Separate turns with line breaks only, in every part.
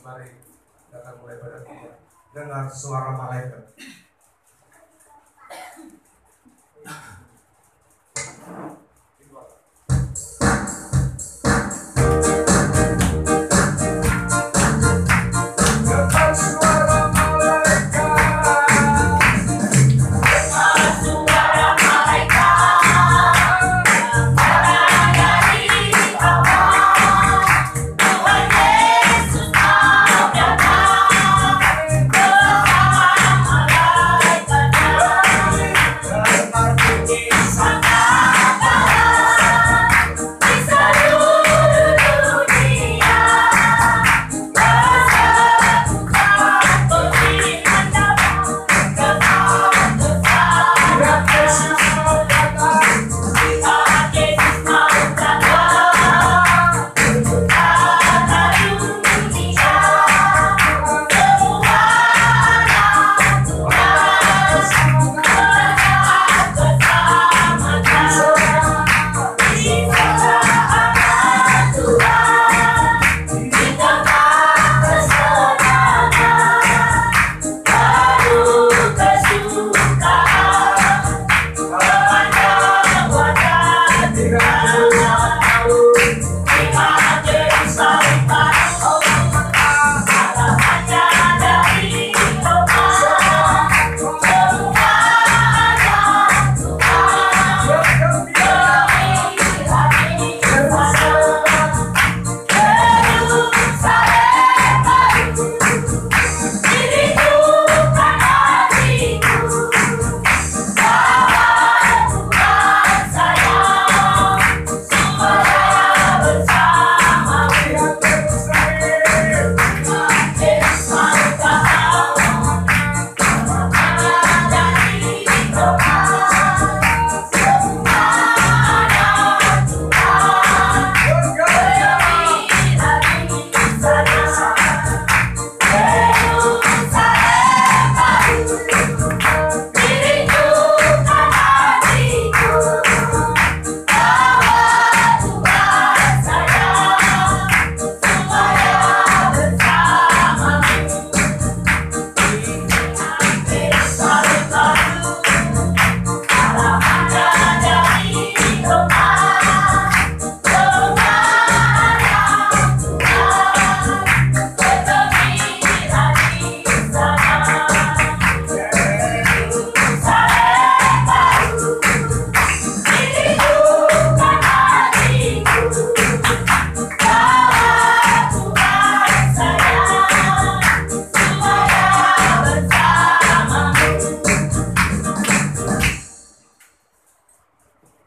Mari kita akan mulai pada dengar suara malaikat.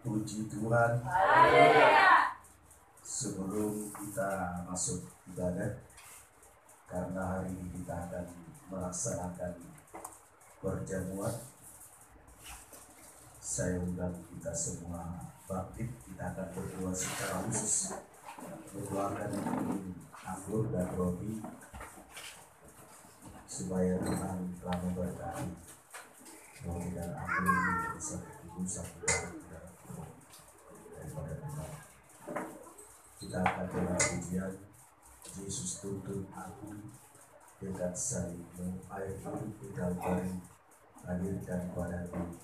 Puji Tuhan. Sebelum kita masuk ibadah, karena hari ini kita akan melaksanakan perjamuan, saya undang kita semua bangkit. Kita akan berdoa secara khusus, berdoakan anggur dan roti supaya Tuhan telah memberkati roti dan anggur ini bisa diusap daripada Tuhan. Kita akan dengar pujian, Yesus tuntun aku dekat salibmu, air hidup di Kalvari hadirkan padaku.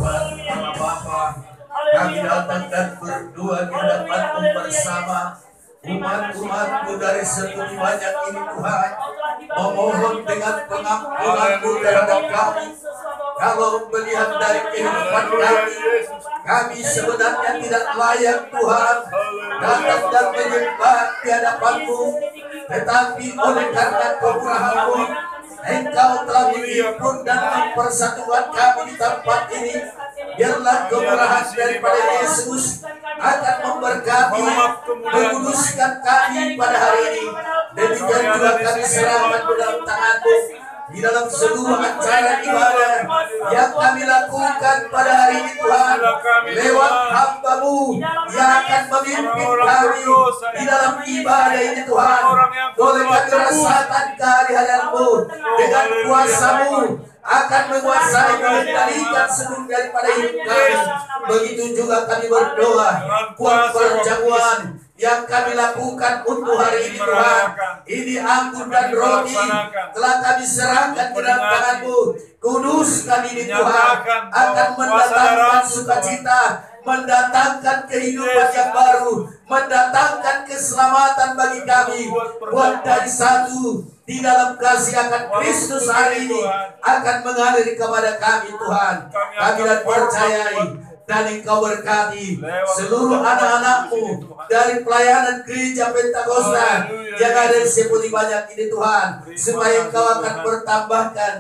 Tuhan Allah Bapa, kami datang dan berdoa di hadapan-Mu bersama umat-umat-Mu dari sedemikian banyak ini Tuhan, memohon dengan pengampunan-Mu terhadap kami. Kalau melihat dari kehidupan kami sebenarnya tidak layak Tuhan datang dan menyembah di hadapan-Mu, tetapi oleh karena kemurahan-Mu Engkau telah menghimpun dan mempersatukan kami di tempat ini. Biarlah kemurahan daripada Yesus akan memberkati, menguduskan kami pada hari ini. Demikian juga kami serahkan ke dalam tangan-Mu di dalam seluruh acara ibadah yang kami lakukan pada hari ini Tuhan, lewat hamba-Mu yang akan memimpin kami di dalam ibadah ini Tuhan. Boleh kami rasakan kehadiran-Mu dengan kuasa-Mu akan menguasai mengendalikan seluruh daripada hidup kami. Begitu juga kami berdoa buat perjamuan yang kami lakukan untuk hari ini Tuhan. Ini anggur dan roti telah kami serahkan ke dalam tangan-Mu. Kudus kami ini Tuhan, akan mendatangkan sukacita, mendatangkan kehidupan yang baru, mendatangkan keselamatan bagi kami. Buat dari satu di dalam kasih akan Kristus hari ini akan mengalir kepada kami Tuhan. Kami dan percayai dan Engkau berkati seluruh anak-anak-Mu dari pelayanan gereja Pentakosta yang ada di seputi banyak ini Tuhan, supaya Engkau akan bertambahkan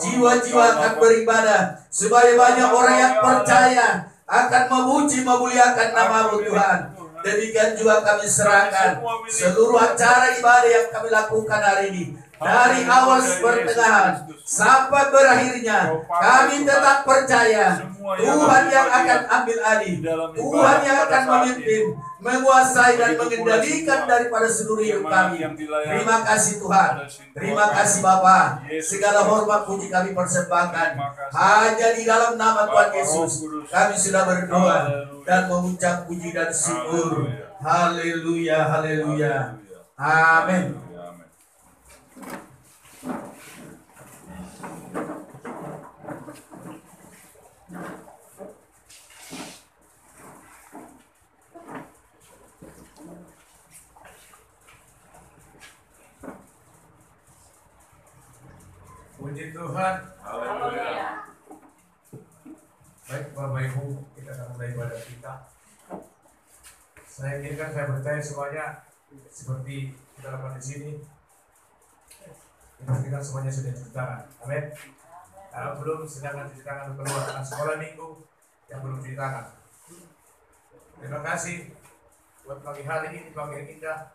jiwa-jiwa akan beribadah, supaya banyak orang yang percaya akan memuji memuliakan nama-Mu Tuhan. Demikian juga kami serahkan seluruh acara ibadah yang kami lakukan hari ini, dari awal pertengahan sampai berakhirnya. Kami tetap percaya Tuhan yang akan ambil alih, Tuhan yang akan memimpin, menguasai dan mengendalikan daripada seluruh hidup kami. Terima kasih Tuhan, terima kasih Bapa. Segala hormat puji kami persembahkan hanya di dalam nama Tuhan Yesus. Kami sudah berdoa dan mengucap puji dan syukur. Haleluya, haleluya, amin.
Puji Tuhan. Haleluya. Baik Bapak Ibu, kita akan mulai ibadah kita. Saya percaya semuanya seperti kita lakukan di sini. Kita semuanya sudah cuci tangan. Amin. Kalau belum, silakan cuci tangan keluar anak sekolah minggu yang belum cuci tangan. Terima kasih buat pagi hari ini, pagi yang indah.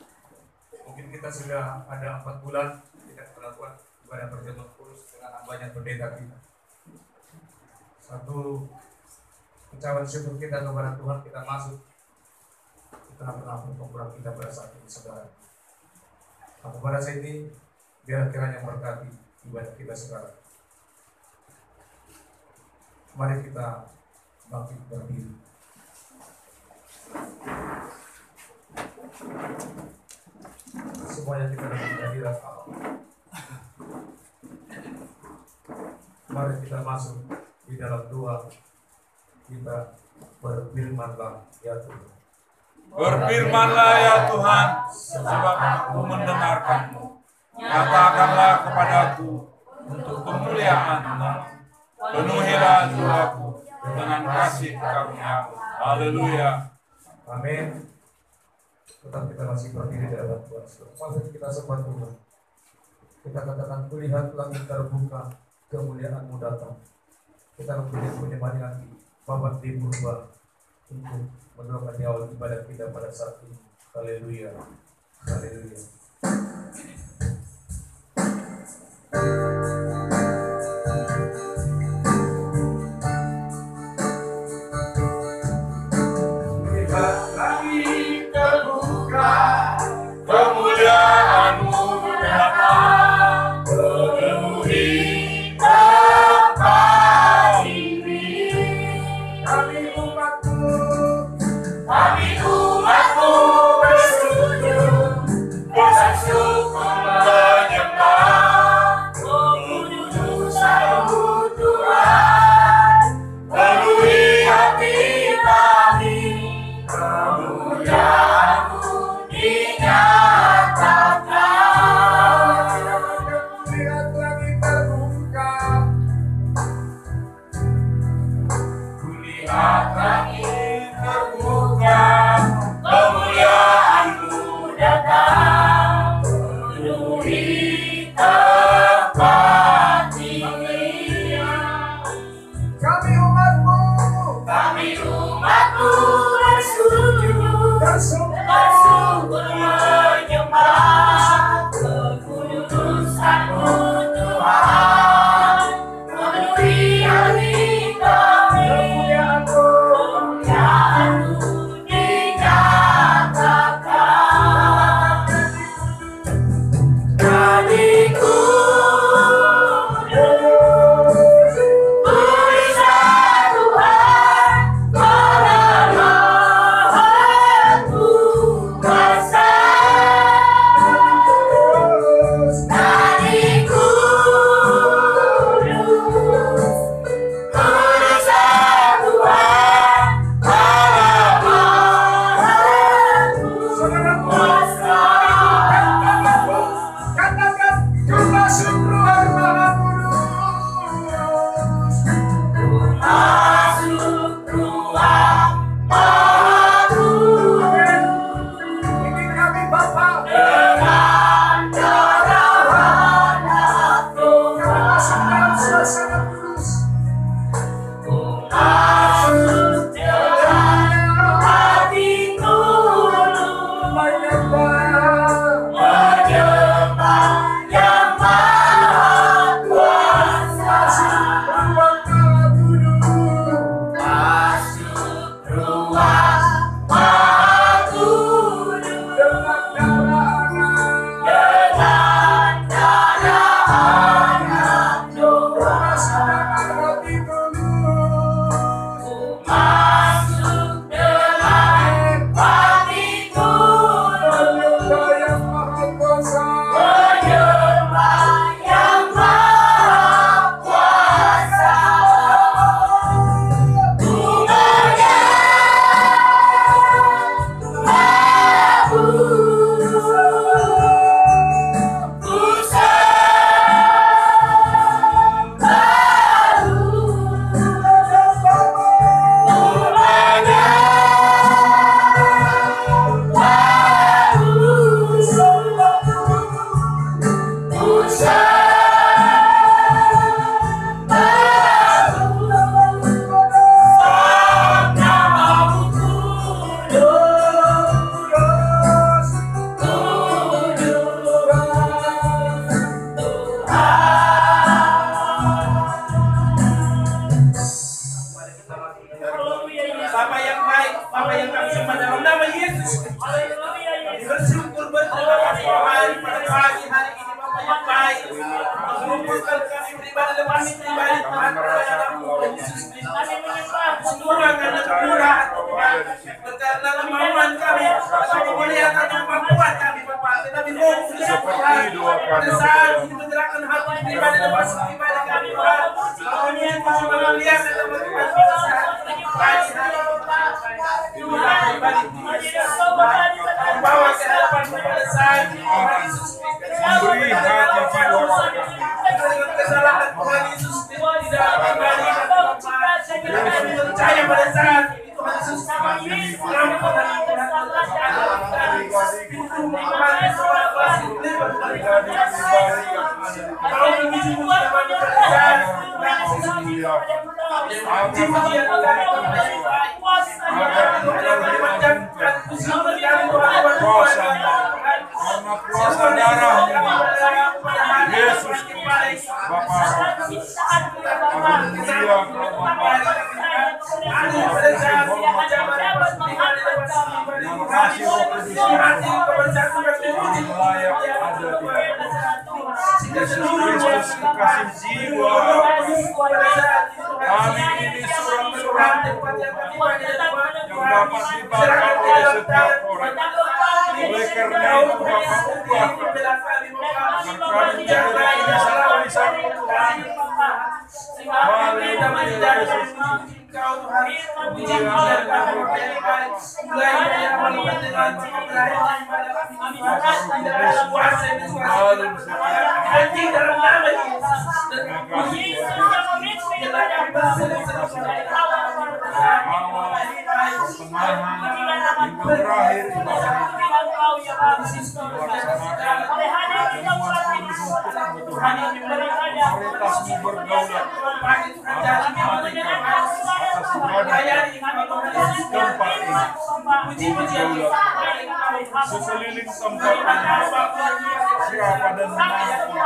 Mungkin kita sudah ada 4 bulan kita melakukan ibadah perjamuan kudus dengan banyak pendeta kita. Satu ucapan syukur kita kepada Tuhan, kita masuk, kita mengampuni kekurangan kita pada saat ini, saudara. Aku pada saat ini biar kiranya memberkati ibadah kita sekarang. Mari kita bangkit berdiri. Semuanya kita dapat kehadiran Allah. Mari kita masuk di dalam doa. Kita berfirmanlah ya Tuhan.
Berfirmanlah ya Tuhan, sebab aku mendengarkan-Mu. Katakanlah kepadaku untuk kemuliaan-Mu. Penuhilah jiwaku dengan kasih karunia-Mu. Haleluya.
Amin. Tetap kita masih berdiri di hadapan Tuhan. Mari kita sembah Tuhan. Kita katakan, kulihat langit terbuka, kemuliaan-Mu datang. Kita mempunyai penyembah lagi Bapak di Purba untuk mendoakan di awal ibadah kita pada saat ini. Haleluya. Haleluya.
Langit terbuka, kemuliaan-Mu datang, penuhi tempat ini. Kami umat-Mu bersujud, bersujud menyembah, Lihat langit terbuka, kemuliaan-Mu datang, penuhi tempat ini.
Kami umat-Mu bersujud,
bersungguh menyembah kekudusan-Mu Tuhan, penuhi hati kami, kemuliaan-Mu dinyatakan. Kami kudus, pujilah Tuhan, karena Roh-Mu kuasa. Kami kudus, pujilah Tuhan, karena Roh-Mu kuasa.
katakan termasuk Tuhan Maha Kudus.
Masuk ruang Maha Kudus
Ini kami Bapa,
dengan darah anak
termasuk
Tuhan.
dalam suasana kudus.
Masuk dengan hati tulus, menyembah Yang Maha Kuasa. Masuk ruang Maha Kudus dengan darah anak Tuhan. Masuk dengan hati tulus, menyembah Yang Maha Kuasa. Bunganya Abu, pusat baru. Bunganya baru, pusat baru. Namamu kudus,
Bapa yang baik, Bapa yang kami sembah dalam nama Yesus. Kami bersyukur berterima kasih Tuhan pada pagi hari ini Bapa yang baik, mengumpulkan kami beribadah lepas pribadi Tuhan kepada Tuhan Yesus Kristus. Semua karena kemurahan Tuhan, karena kemauan kami, kami melihat kemampuan kami Bapa, tetapi Roh Kudus Tuhan pada saat ini menggerakkan hati pribadi lepas pribadi kami Tuhan. Kami mau melihat teman-teman kita saat ini pagi hari ini Tuhan pribadi membawa ke hadapan pada saat ini Tuhan Yesus Kristus.
Beri hati jiwa
Dengan kesalahan Tuhan Yesus Kristus di dalam pribadi kami percaya pada saat ini Tuhan Yesus Kristus mengampun dan
Yesus Kristus kekasih jiwa kami ini surat-surat yang dapat dibaca oleh setiap orang. Oleh karena itu Bapak ubah agar kami menjadi tulisan Tuhan. Haleluya Yesus. Tuhan berdaulat atas mereka, atas tempat ini. Sekeliling tempat ini, siapa dan mereka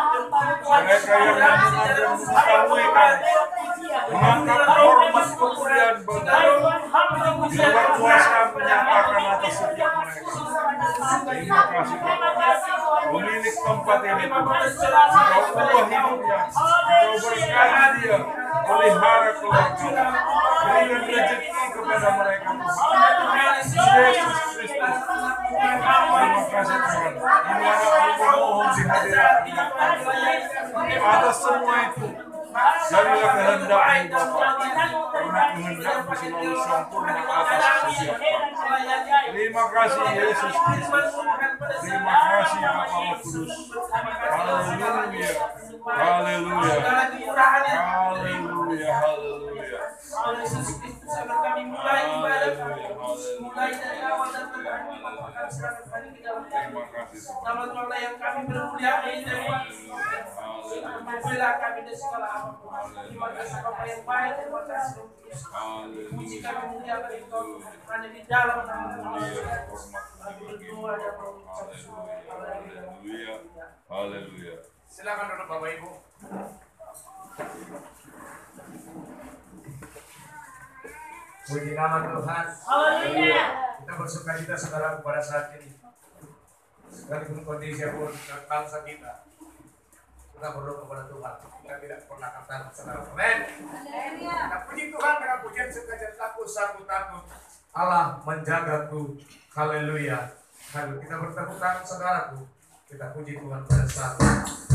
yang mendengar dan mengetahui kami, mengangkat hormat kemuliaan bagi Dewa kuasa menyatakan atas setiap mereka. Terima kasih pemilik tempat ini, Engkau ubah hidupnya, Engkau berkati dia, pelihara keluarga, berikan rezeki kepada mereka, Yesus Kristus. Terima kasih Tuhan. Ini anak mohon di hadirat atas semua itu. Jadilah kehendak-Mu Bapa, karena kehendak-Mu selalu sempurna atas setiap hal. Terima kasih Yesus Kristus. Terima kasih Bapa Roh Kudus. Haleluya. Haleluya. Haleluya. Haleluya.
Yesus Kristus akan kami mulai ibadah kami, mulai dari awal dan terakhir melakukan serangan kami ke dalam
Terima kasih Tuhan.
nama Tuhan yang kami bermulia ini Tuhan, membela kami dari segala apapun. Terima kasih Bapa yang baik, terima kasih Roh Kudus. Puji kami muliakan Engkau hanya di dalam nama Tuhan. Kami berdoa dan mengucap syukur.
Haleluya. Haleluya.
Silakan duduk Bapak Ibu.
Puji nama Tuhan.
Haleluya.
Kita bersuka cita saudara pada saat ini. Sekalipun kondisi pun bangsa kita berdoa kepada Tuhan. Kita tidak pernah katakan saudara. Amin. Kita puji Tuhan dengan pujian sukacitaku satu takut. Allah menjagaku. Haleluya. Lalu kita bertepuk tangan saudaraku. Kita puji Tuhan pada saat ini.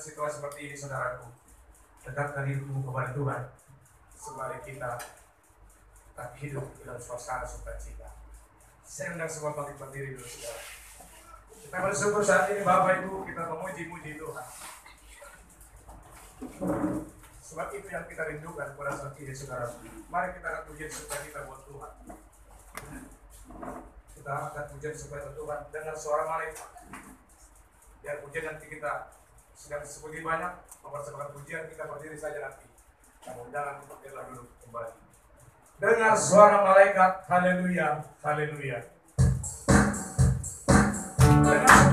situasi seperti ini, saudaraku, dekatkan hidupmu kepada Tuhan. Sembari kita tak hidup dalam suasana sukacita. Saya undang semua bangkit berdiri dulu, saudara. Kita bersyukur saat ini, Bapak Ibu, kita memuji-muji Tuhan. Sebab itu yang kita rindukan pada saat ini, saudara. Mari kita angkat pujian sukacita buat Tuhan. Kita angkat pujian sukacita Tuhan dengan suara malaikat. Biar pujian nanti kita sedang seperti banyak mempersembahkan pujian, kita berdiri saja nanti. Namun jangan kita dulu kembali. Dengar suara malaikat, haleluya, haleluya.
Kita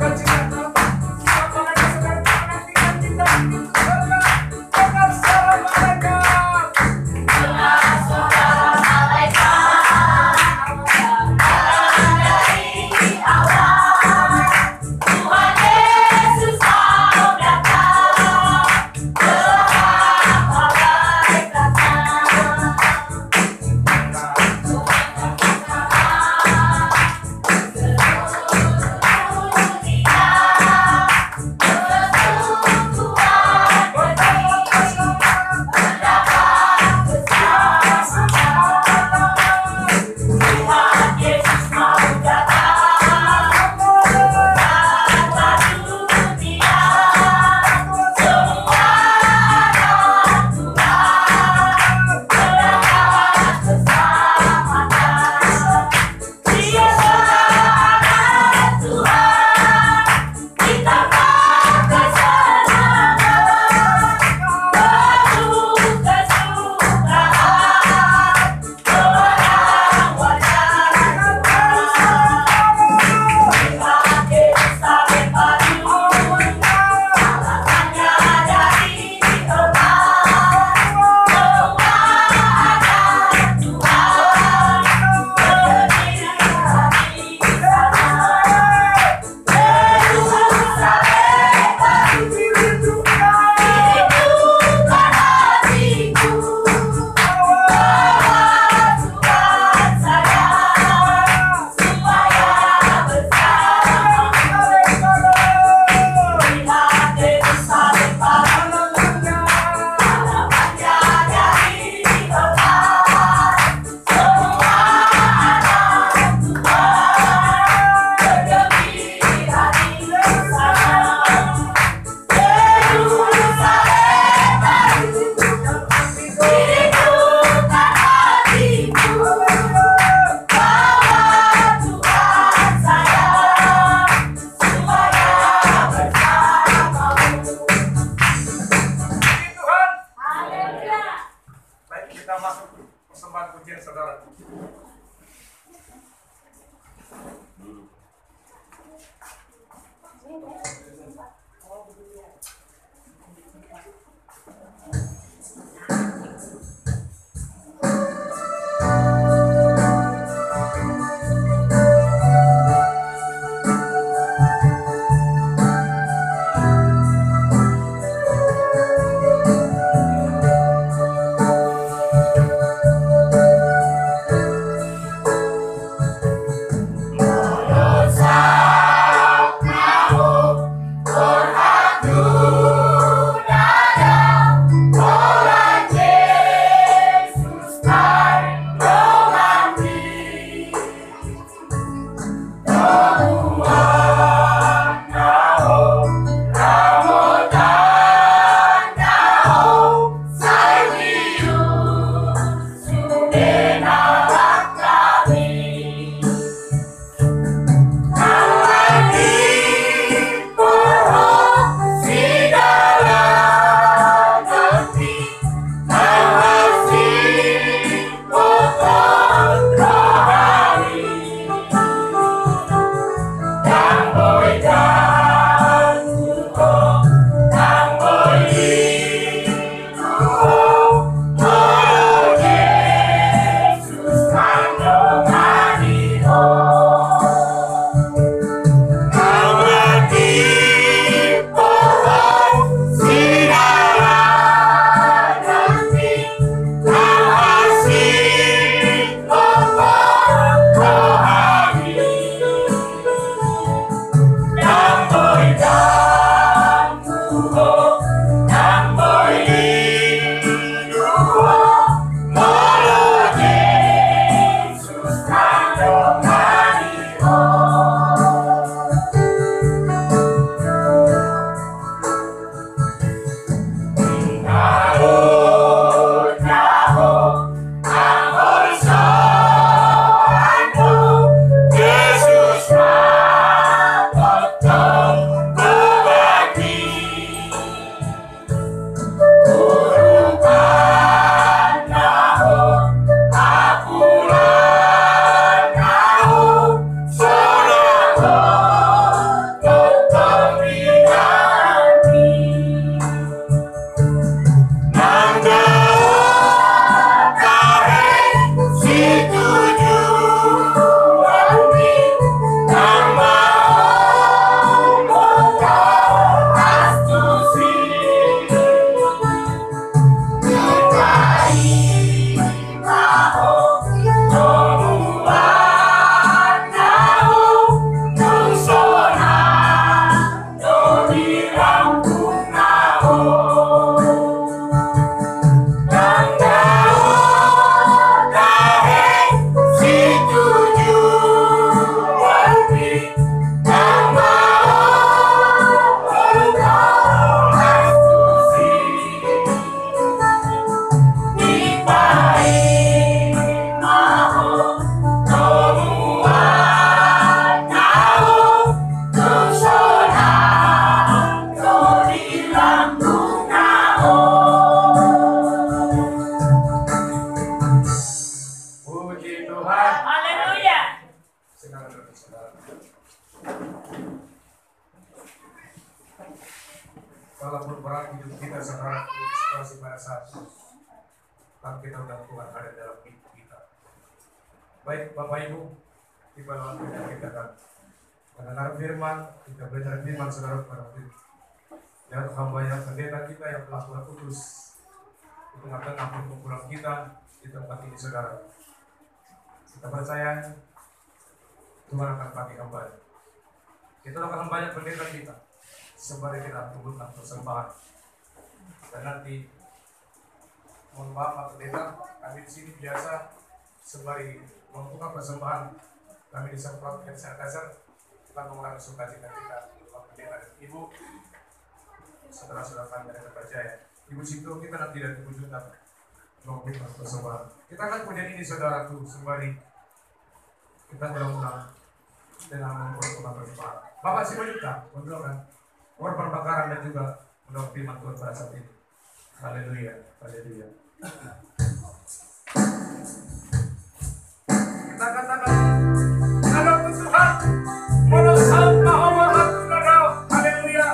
dalam hidup kita sekarang situasi pada saat ini. Tapi kita udah Tuhan ada dalam hidup kita. Baik Bapak Ibu, kita lawan kita kan mendengar firman, kita belajar firman saudara pada firman. Dan hamba yang pendeta kita yang telah Tuhan kudus di tengah-tengah perkumpulan kita di tempat ini saudara. Kita percaya Tuhan akan pakai hamba. Kita akan banyak pendeta kita sembari kita tunggukan persembahan. Dan nanti mohon maaf Pak Pendeta, kami di sini biasa sembari membuka persembahan kami disemprot hand sanitizer, kita mengurangi sukacita kita untuk Pak Pendeta dan Ibu. Saudara-saudara kami yang percaya, Ibu Cintu kita nanti dari Ibu Junta membuka persembahan. Kita akan kemudian ini saudaraku sembari kita ulang-ulang dengan membuka persembahan. Bapak si wanita mendoakan korban bakaran dan juga mendoakan firman Tuhan pada saat ini. Haleluya, haleluya. Kita katakan, ada Tuhan, mana sampah Allah ada, haleluya.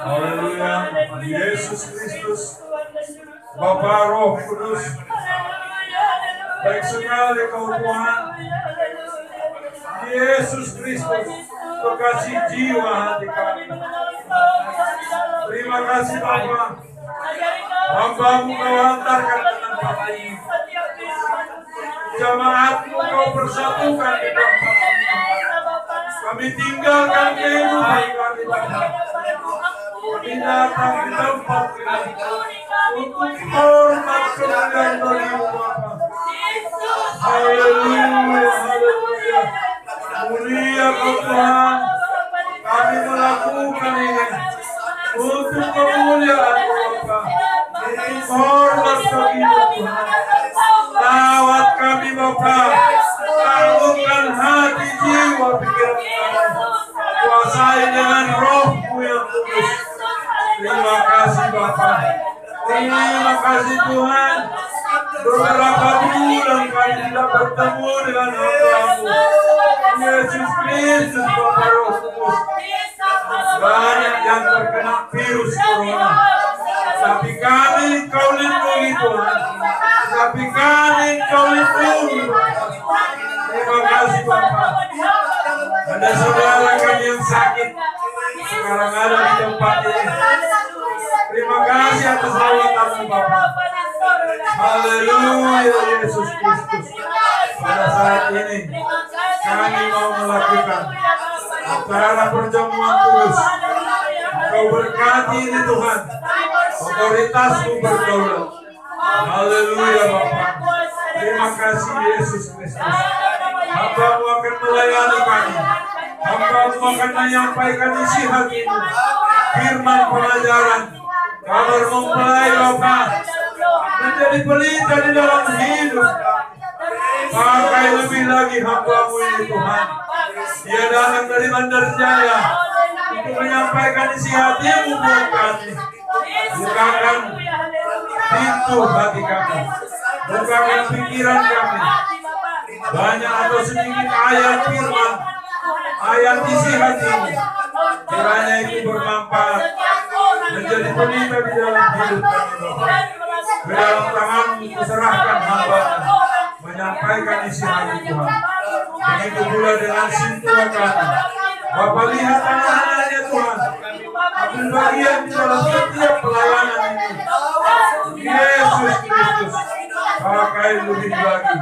Haleluya. Yesus Kristus, Bapa Roh Kudus, baik sekali Kau Tuhan. Yesus Kristus, kekasih jiwa hati kami. Terima kasih Bapa. Hamba-Mu Kau hantarkan ke tempat ini. Jemaat-Mu Kau persatukan di tempat ini. Kami tinggalkan kehidupan kami Tuhan. Kami datang di tempat ini untuk hormat kemuliaan bagi-Mu Bapa. Haleluya, haleluya. Mulia Kau Tuhan. Kami melakukan ini untuk kemuliaan-Mu Bapa. Hormat bagi-Mu Tuhan. Lawat kami Bapa. Taklukkan hati, jiwa, pikiran kami. Kuasai dengan Roh-Mu yang kudus. Terima kasih Bapa. Terima kasih Tuhan. Beberapa bulan kami tidak bertemu dengan hamba-Mu. Yesus Kristus Bapa Roh Kudus. Banyak yang terkena virus corona. Tapi kami Kau lindungi Tuhan. Tapi kami Kau lindungi Bapa. Terima kasih Bapa. Ada saudara kami yang sakit sekarang ada di tempat ini. Terima kasih atas rawatan-Mu Bapa. Haleluya Yesus Kristus. Pada saat ini kami mau melakukan acara perjamuan kudus. Kau berkati ini Tuhan. Otoritas-Mu berdaulat. Haleluya Bapa. Terima kasih Yesus Kristus. Hamba-Mu akan melayani kami. Hamba-Mu akan menyampaikan isi hati-Mu. Firman pengajaran. Kabar mempelai Bapa. Menjadi pelita di dalam hidup. Pakai lebih lagi hamba-Mu ini Tuhan. Dia datang dari Bandar Jaya untuk menyampaikan isi hati-Mu buat kami. Bukakan pintu hati kami. Bukakan pikiran kami. Banyak atau sedikit ayat firman, ayat isi hati-Mu. Kiranya itu bermanfaat menjadi pelita di dalam hidup kami Bapa. Ke dalam tangan-Mu kuserahkan hamba-Mu menyampaikan isi hati Tuhan. Begitu pula dengan sintua kami. Bapa lihat anak-anaknya Tuhan. Ambil bagian di dalam setiap pelayanan ini. Yesus Kristus. Pakai lebih lagi.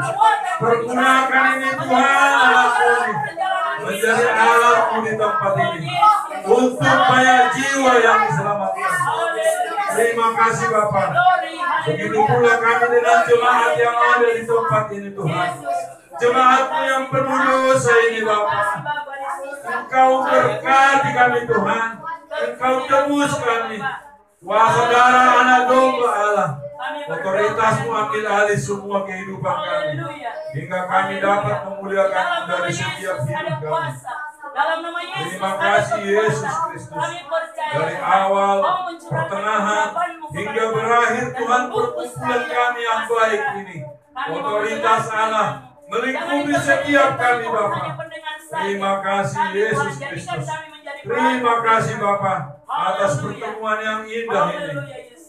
Pergunakan ini Tuhan anak-Mu ini menjadi alat-Mu di tempat ini. Untuk banyak jiwa yang diselamatkan. Terima kasih Bapa. Begitu pula kami dengan jemaat yang ada di tempat ini Tuhan. Jemaat-Mu yang penuh dosa ini Bapa. Engkau berkati kami Tuhan. Engkau tebus kami. Kuasa darah anak domba Allah. Otoritas-Mu ambil alih semua kehidupan kami. Hingga kami dapat memuliakan-Mu dari setiap hidup kami. Terima kasih Yesus Kristus. Dari awal, pertengahan, hingga berakhir Tuhan perkumpulan kami yang baik ini. Otoritas Allah melingkupi setiap kami Bapa. Terima kasih Yesus Kristus. Terima kasih Bapa atas pertemuan yang indah ini.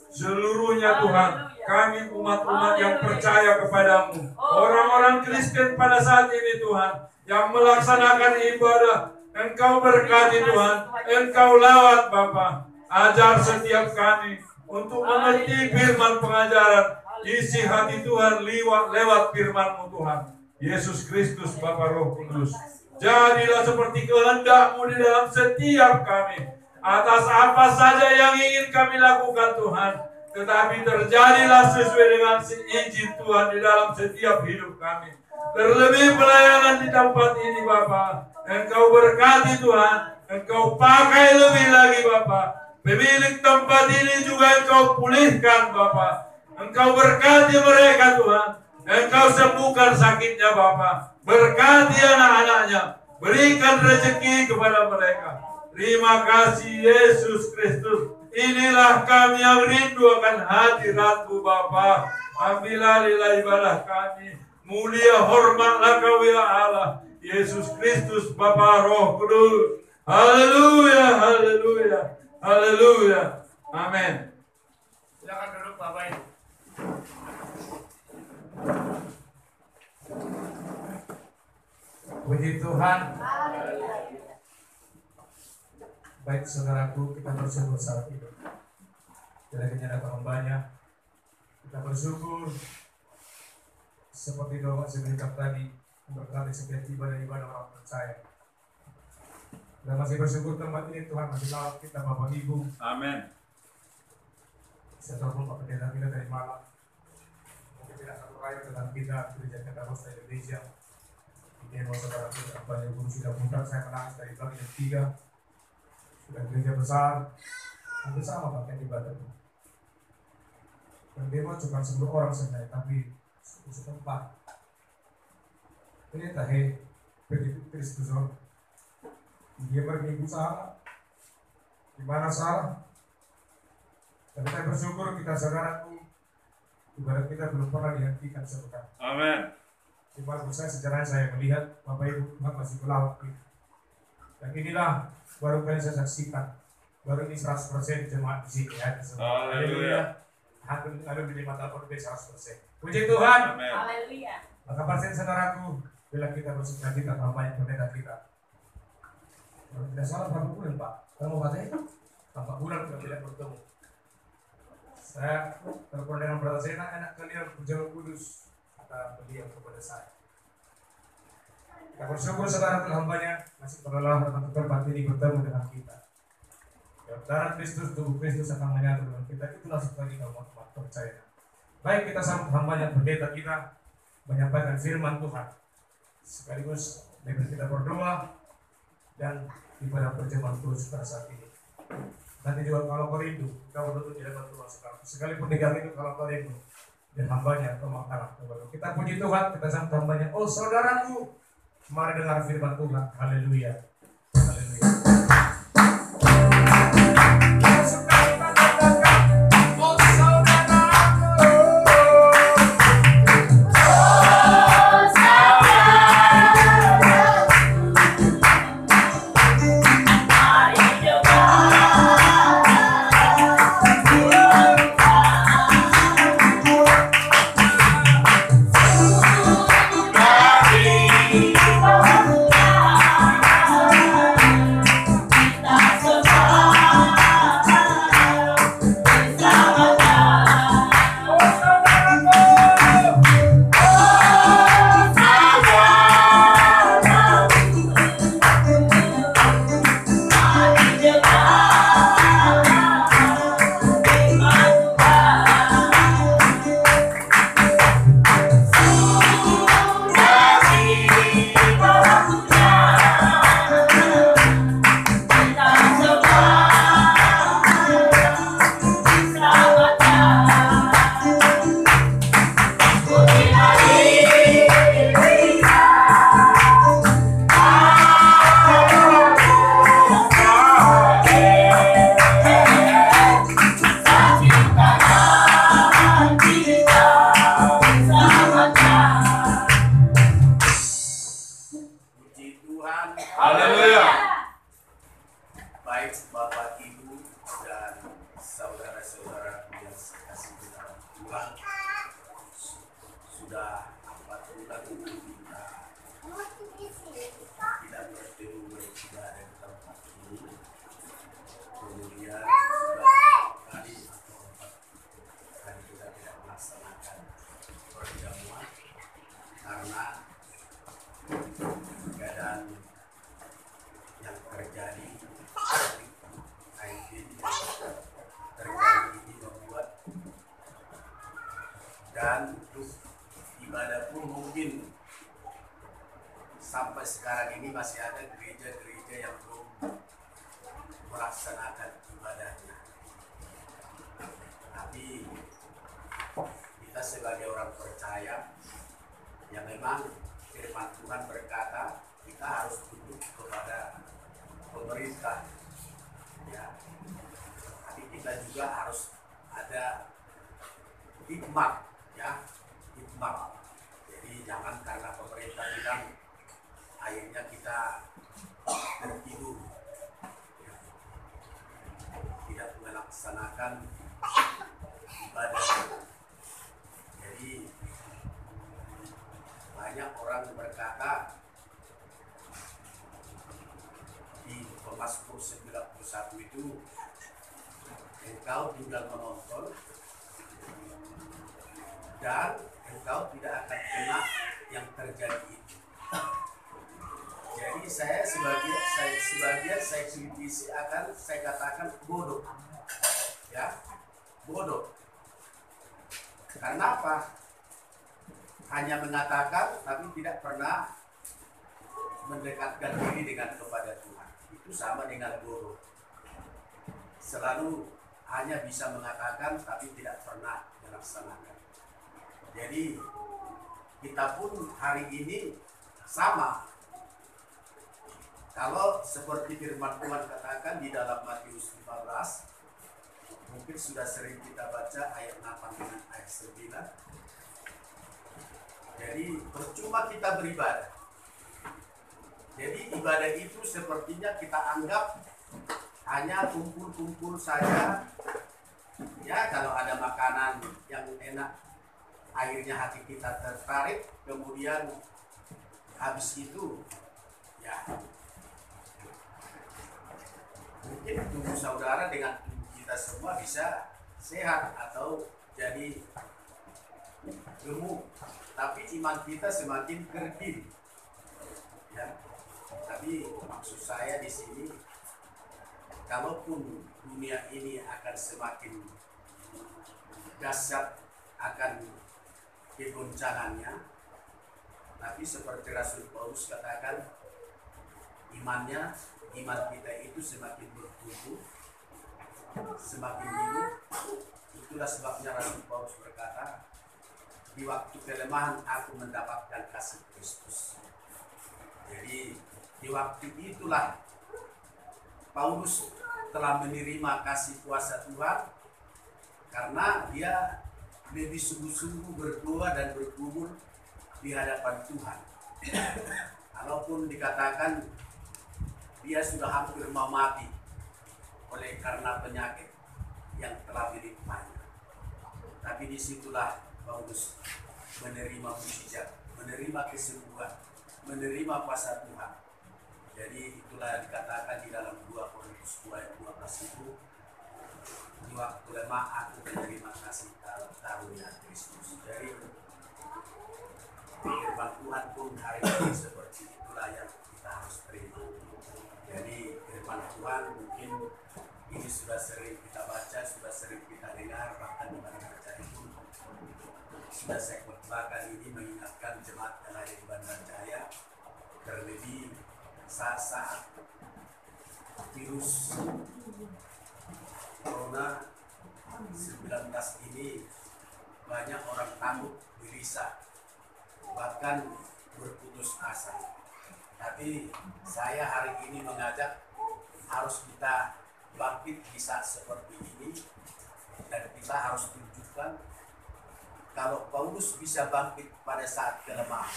Seluruhnya Tuhan, kami umat-umat yang percaya kepadamu. Orang-orang Kristen pada saat ini Tuhan, yang melaksanakan ibadah. Engkau berkati Tuhan, Engkau lawat Bapa. Ajar setiap kami untuk mengerti firman pengajaran. Isi hati Tuhan lewat firman-Mu Tuhan. Yesus Kristus Bapa Roh Kudus. Jadilah seperti kehendak-Mu di dalam setiap kami. Atas apa saja yang ingin kami lakukan Tuhan. Tetapi terjadilah sesuai dengan izin Tuhan di dalam setiap hidup kami. Terlebih pelayanan di tempat ini Bapa. Engkau berkati Tuhan. Engkau pakai lebih lagi Bapa. Pemilik tempat ini juga Engkau pulihkan Bapa. Engkau berkati mereka Tuhan. Engkau sembuhkan sakitnya Bapa. Berkati anak-anaknya. Berikan rezeki kepada mereka. Terima kasih Yesus Kristus. Inilah kami yang rindu akan hadirat-Mu Bapa. Ambillah ibadah kami. Mulia hormatlah Kau ya Allah. Yesus Kristus Bapa Roh Kudus. Haleluya, haleluya, haleluya. Amin.
Silakan duduk Bapak Ibu.
Puji Tuhan. Baik saudaraku, kita bersyukur saat ini. Kiranya datang hambanya. Kita bersyukur seperti doa sebentar tadi, berkali setiap ibadah orang percaya. Kita masih bersyukur tempat ini Tuhan masih lawat kita Bapak Ibu.
Amin.
Saya telepon Pak Pendeta kita dari Malang. Mungkin tidak satu rakyat dengan kita gereja Kadarosta Indonesia. Ini mau saudara kita banyak guru sudah muntah, saya menangis dari pagi jam 3. Sudah gereja besar, hampir sama pakaian ibadah. Dan demo cuma 10 orang saja, tapi setempat. Ternyata begitu Kristus dia berminggu salah, di mana salah? Dan kita bersyukur kita saudaraku, ibadah kita belum pernah dihentikan sebentar.
Amin.
Di bangku saya melihat Bapak Ibu Tuhan masih melawat kita. Dan inilah baru kali saya saksikan, baru ini 100% jemaat di sini ya.
Haleluya.
Hampir di mata lebih 100%. Puji Tuhan.
Amin.
Haleluya.
Maka pasien saudaraku, bila kita bersuka cita banyak pendeta kita. Kalau tidak salah berapa bulan Pak? Kamu katanya 4 bulan kita tidak bertemu. Saya telepon dengan brother saya, enak kalian berjalan kudus. Kata beliau kepada saya. Kita bersyukur saudara hambanya masih berlelah dan tempat ini bertemu dengan kita. Ya, darah Kristus, tubuh Kristus akan menyatu dengan kita. Itulah sekali kamu percaya. Baik, kita sambut hambanya pendeta kita menyampaikan firman Tuhan. Sekaligus dengan kita berdoa dan ibadah perjamuan terus pada saat ini. Nanti juga kalau kau rindu, kau tentu tidak berdoa sekarang. Sekalipun di itu kalau kau rindu dan hambanya atau makanan. Kita puji Tuhan, kita sambut hambanya. Oh saudaraku, mari dengar firman Tuhan. Haleluya. Haleluya.
Dan untuk ibadah pun mungkin sampai sekarang ini masih ada gereja-gereja yang belum melaksanakan ibadahnya. Tapi kita sebagai orang percaya yang memang firman Tuhan berkata kita harus tunduk kepada pemerintah, ya. Tapi kita juga harus ada hikmat, ya, hikmat. Jadi jangan karena pemerintah bilang akhirnya kita tertidur, melaksanakan ibadah. Jadi banyak orang berkata di Mazmur 91 itu, engkau tinggal menonton dan engkau tidak akan kena yang terjadi itu. Jadi saya sebagian saya kritisi akan saya katakan bodoh, ya, bodoh. Karena apa? Hanya mengatakan tapi tidak pernah mendekatkan diri dengan kepada Tuhan. Itu sama dengan bodoh. Selalu hanya bisa mengatakan tapi tidak pernah melaksanakan. Jadi kita pun hari ini sama. Kalau seperti firman Tuhan katakan di dalam Matius 15, mungkin sudah sering kita baca ayat 8 dan ayat 9. Jadi percuma kita beribadah. Jadi ibadah itu sepertinya kita anggap hanya kumpul-kumpul saja. Ya, kalau ada makanan yang enak, akhirnya hati kita tertarik, kemudian habis itu ya mungkin tubuh saudara dengan tubuh kita semua bisa sehat atau jadi gemuk, tapi iman kita semakin kerdil. Ya, tapi maksud saya di sini, kalaupun dunia ini akan semakin dahsyat akan kegoncangannya, tapi seperti Rasul Paulus katakan, iman kita itu semakin bertumbuh, semakin hidup. Itulah sebabnya Rasul Paulus berkata, di waktu kelemahan aku mendapatkan kasih Kristus. Jadi di waktu itulah Paulus telah menerima kasih kuasa Tuhan, karena dia lebih sungguh-sungguh berdoa dan bergumul di hadapan Tuhan. Kalaupun dikatakan dia sudah hampir mau mati oleh karena penyakit yang telah dilimpahnya, tapi disitulah Paulus menerima mujizat, menerima kesembuhan, menerima kuasa Tuhan. Jadi itulah dikatakan di dalam 2 Korintus 2 ayat 12 itu, di waktu lemah aku menerima kasih karunia Kristus. Jadi firman Tuhan pun hari ini seperti itulah yang kita harus terima. Jadi firman Tuhan mungkin ini sudah sering kita baca, sudah sering kita dengar, bahkan di Bandar Jaya itu sudah saya khotbahkan ini mengingatkan jemaat yang ada di Bandar Jaya, terlebih saat virus Corona 19 ini banyak orang takut, gelisah, bahkan berputus asa. Tapi saya hari ini mengajak harus kita bangkit di saat seperti ini, dan kita harus tunjukkan kalau Paulus bisa bangkit pada saat kelemahan,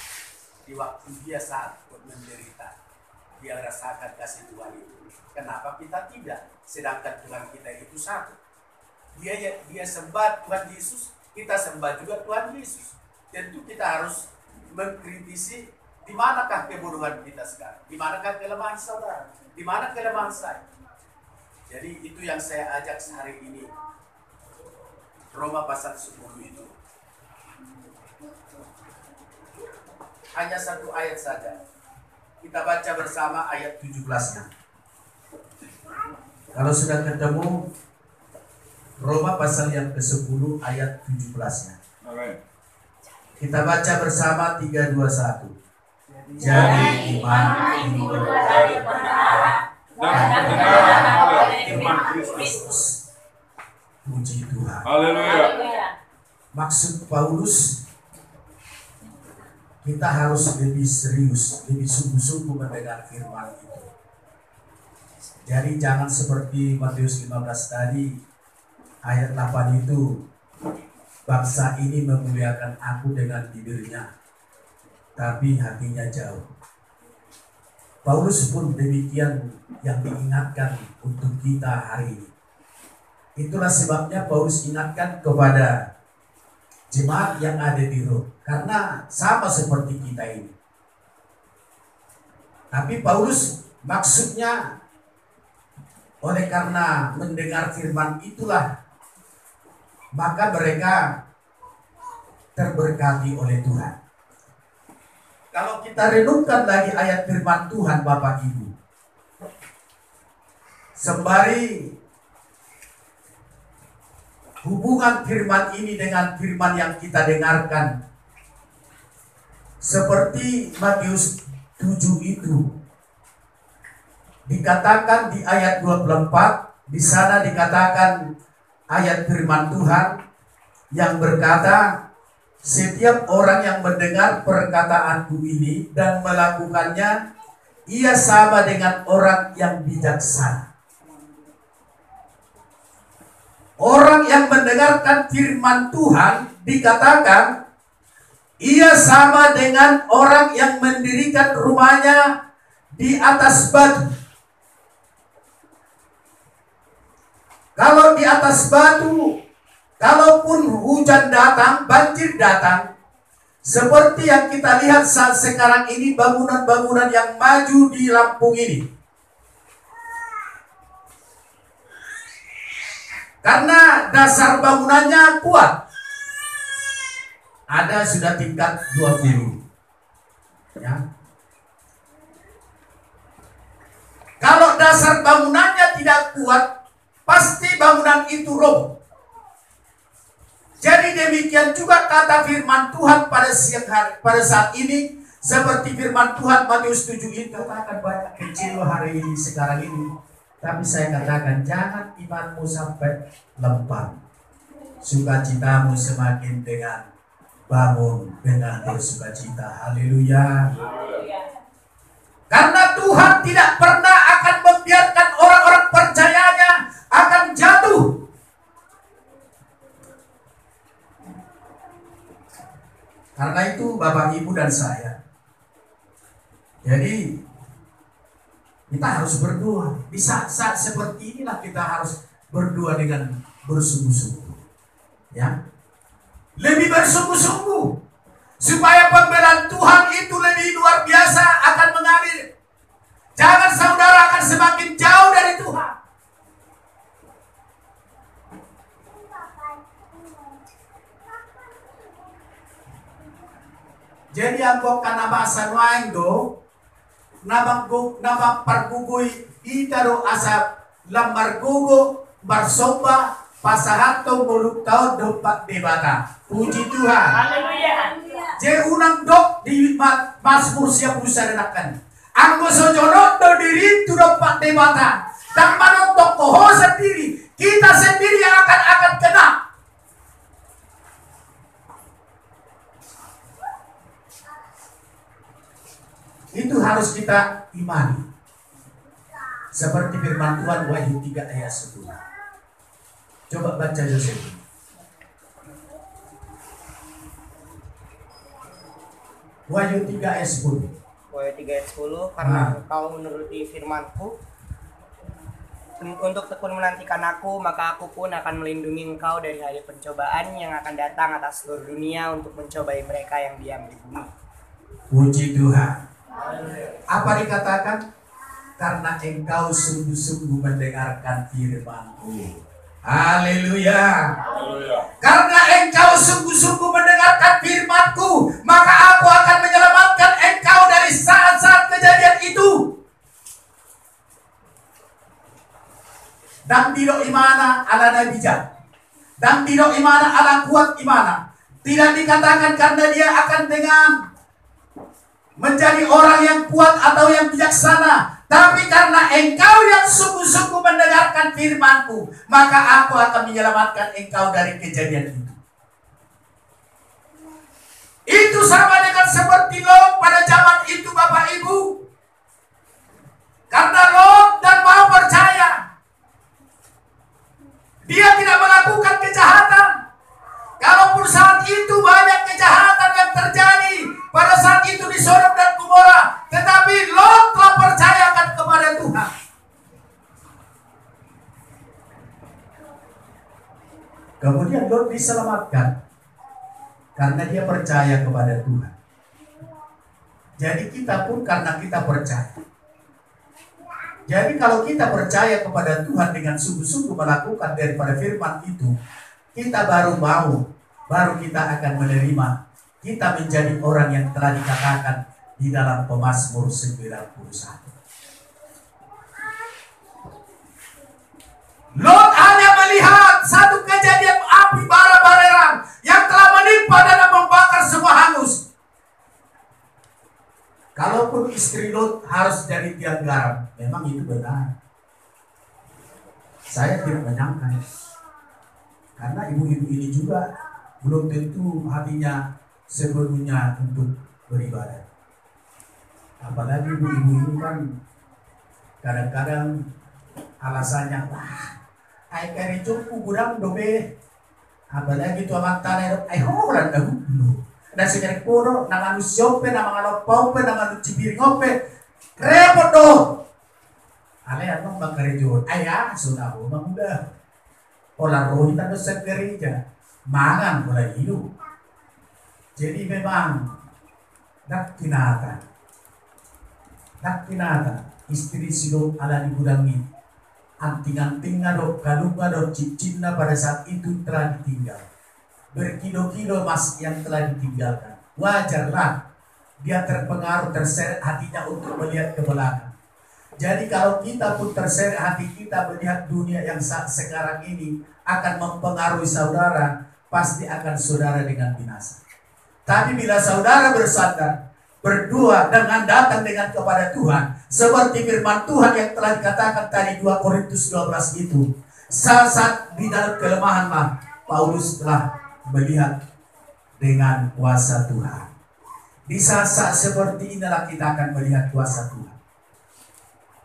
di waktu dia saat menderita, dia rasakan kasih Tuhan itu. Kenapa kita tidak? Sedangkan Tuhan kita itu satu. Dia sembah Tuhan Yesus, kita sembah juga Tuhan Yesus. Tentu kita harus mengkritisi di manakah kebodohan kita sekarang, di manakah kelemahan saudara, di mana kelemahan saya. Jadi itu yang saya ajak sehari ini. Roma pasal 10 itu hanya satu ayat saja. Kita baca bersama ayat 17-nya. Kalau sudah ketemu Roma pasal yang ke-10 ayat 17-nya. Kita baca bersama 3, 2, 1. Jadi iman timbul dari pendengaran dan pendengaran oleh firman Kristus. Puji Tuhan.
Haleluya.
Maksud Paulus, kita harus lebih serius, lebih sungguh-sungguh mendengar firman itu. Jadi jangan seperti Matius 15 tadi, ayat 8 itu, bangsa ini memuliakan aku dengan bibirnya, tapi hatinya jauh. Paulus pun demikian yang diingatkan untuk kita hari ini. Itulah sebabnya Paulus ingatkan kepada jemaat yang ada di Rom, karena sama seperti kita ini. Tapi Paulus maksudnya oleh karena mendengar firman itulah maka mereka terberkati oleh Tuhan. Kalau kita renungkan lagi ayat firman Tuhan Bapak Ibu, sembari hubungan firman ini dengan firman yang kita dengarkan, seperti Matius 7 itu dikatakan di ayat 24, di sana dikatakan ayat firman Tuhan yang berkata, setiap orang yang mendengar perkataanku ini dan melakukannya, ia sama dengan orang yang bijaksana. Orang yang mendengarkan firman Tuhan dikatakan ia sama dengan orang yang mendirikan rumahnya di atas batu. Kalau di atas batu, kalaupun hujan datang, banjir datang, seperti yang kita lihat saat sekarang ini bangunan-bangunan yang maju di Lampung ini. Karena dasar bangunannya kuat. Ada sudah tingkat 20. Ya. Kalau dasar bangunannya tidak kuat, pasti bangunan itu roboh. Jadi demikian juga kata firman Tuhan pada siang hari, pada saat ini, seperti firman Tuhan Matius 7 itu katakan banyak kecil hari ini sekarang ini. Tapi saya katakan jangan imanmu sampai lempar. Sukacitamu semakin dengan bangun dengan bersukacita. Haleluya. Karena Tuhan tidak pernah akan membiarkan orang-orang percayanya akan jatuh. Karena itu Bapak Ibu dan saya, jadi kita harus berdoa. Di saat-saat seperti inilah kita harus berdoa dengan bersungguh-sungguh. Ya, lebih bersungguh-sungguh supaya pembelaan Tuhan itu lebih luar biasa akan mengalir. Jangan saudara akan semakin jauh dari Tuhan. Jadi angkok kana bahasa nuaing do nama pargugui itaro asap lambar gugu barsomba pasahato muluk tau dopak debata. Puji Tuhan.
Haleluya.
Je unang dok di Mazmur siap usah redakan. Anggo sojono do diri tu dopak debata. Dan manotok koho sendiri, kita sendiri yang akan kena. Itu harus kita imani. Seperti firman Tuhan Wahyu 3 ayat 10. Coba baca Yosef. Wahyu 3 ayat 10.
Wahyu 3 ayat 10, karena engkau menuruti firman-Ku untuk tekun menantikan Aku, maka Aku pun akan melindungi engkau dari hari pencobaan yang akan datang atas seluruh dunia untuk mencobai mereka yang diam di bumi.
Puji Tuhan. Apa dikatakan? Karena engkau sungguh-sungguh mendengarkan firman-Ku. Haleluya. Karena engkau sungguh-sungguh mendengarkan firman-Ku, maka Aku akan menyelamatkan engkau dari saat-saat kejadian itu. Dan tidak imana ala nabijak. Dan tidak imana ala kuat imana. Tidak dikatakan karena dia akan dengan menjadi orang yang kuat atau yang bijaksana, tapi karena engkau yang sungguh-sungguh mendengarkan firman-Ku, maka Aku akan menyelamatkan engkau dari kejadian itu. Itu sama dengan seperti Lot pada zaman itu Bapak Ibu. Karena Lot dan mau percaya, dia tidak melakukan kejahatan. Kalaupun saat itu banyak kejahatan yang terjadi pada saat itu di Sodom dan Gomora, tetapi Lot telah percayakan kepada Tuhan. Kemudian Lot diselamatkan karena dia percaya kepada Tuhan. Jadi kita pun karena kita percaya. Jadi kalau kita percaya kepada Tuhan dengan sungguh-sungguh melakukan daripada firman itu, kita baru kita akan menerima. Kita menjadi orang yang telah dikatakan di dalam Pemazmur 91. Lot hanya melihat satu kejadian api bara balerang yang telah menimpa dan membakar semua hangus. Kalaupun istri Lot harus jadi tiang garam, memang itu benar. Saya tidak menyangka, karena ibu-ibu ini juga belum tentu hatinya sepenuhnya untuk beribadah. Apalagi ibu-ibu ini kan kadang-kadang alasannya, ay karichungku gudang dobe, apalagi itu amat tanah, ay horan dagu dulu. Dan sekarang kuno, nang anu siope, nang anu paupe, nang anu cibiringope, repot doh. Ale anong magkarijo, ay sudah ho manguda. Ola rohi tando sa gereja, mangan ola hidup. Jadi memang nak kinata istri silot ala di gudang ini. Anting-anting ngadok, kalung ngadok, cincin pada saat itu telah ditinggal. Berkilo-kilo emas yang telah ditinggalkan. Wajarlah dia terpengaruh, terseret hatinya untuk melihat ke belakang. Jadi kalau kita pun terseret hati kita melihat dunia yang saat sekarang ini akan mempengaruhi saudara, pasti akan saudara dengan binasa. Tapi bila saudara bersandar, berdua dengan datang dengan kepada Tuhan, seperti firman Tuhan yang telah dikatakan tadi 2 Korintus 12 itu, saat di dalam kelemahanlah Paulus telah melihat dengan kuasa Tuhan. Di saat seperti inilah kita akan melihat kuasa Tuhan.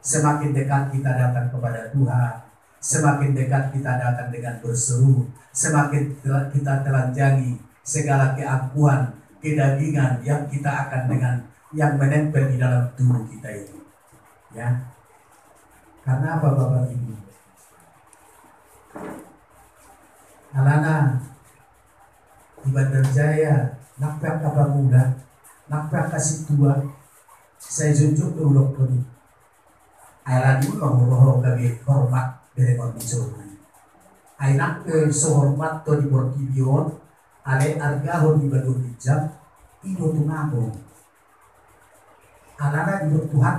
Semakin dekat kita datang kepada Tuhan, semakin dekat kita datang dengan berseru, semakin kita telanjangi segala keakuan, kedagingan yang kita akan dengan yang menempel di dalam tubuh kita itu, ya. Karena apa Bapak Ibu? Alana di Bandar Jaya, nakprak kapal muda, nakprak kasih tua, saya junjuk dulu ini. Alani menguroh kami hormat dari orang Ainak sehormat to di Borkibion, ale argahon di Badur Hijab, ido tungabo. Alana di Tuhan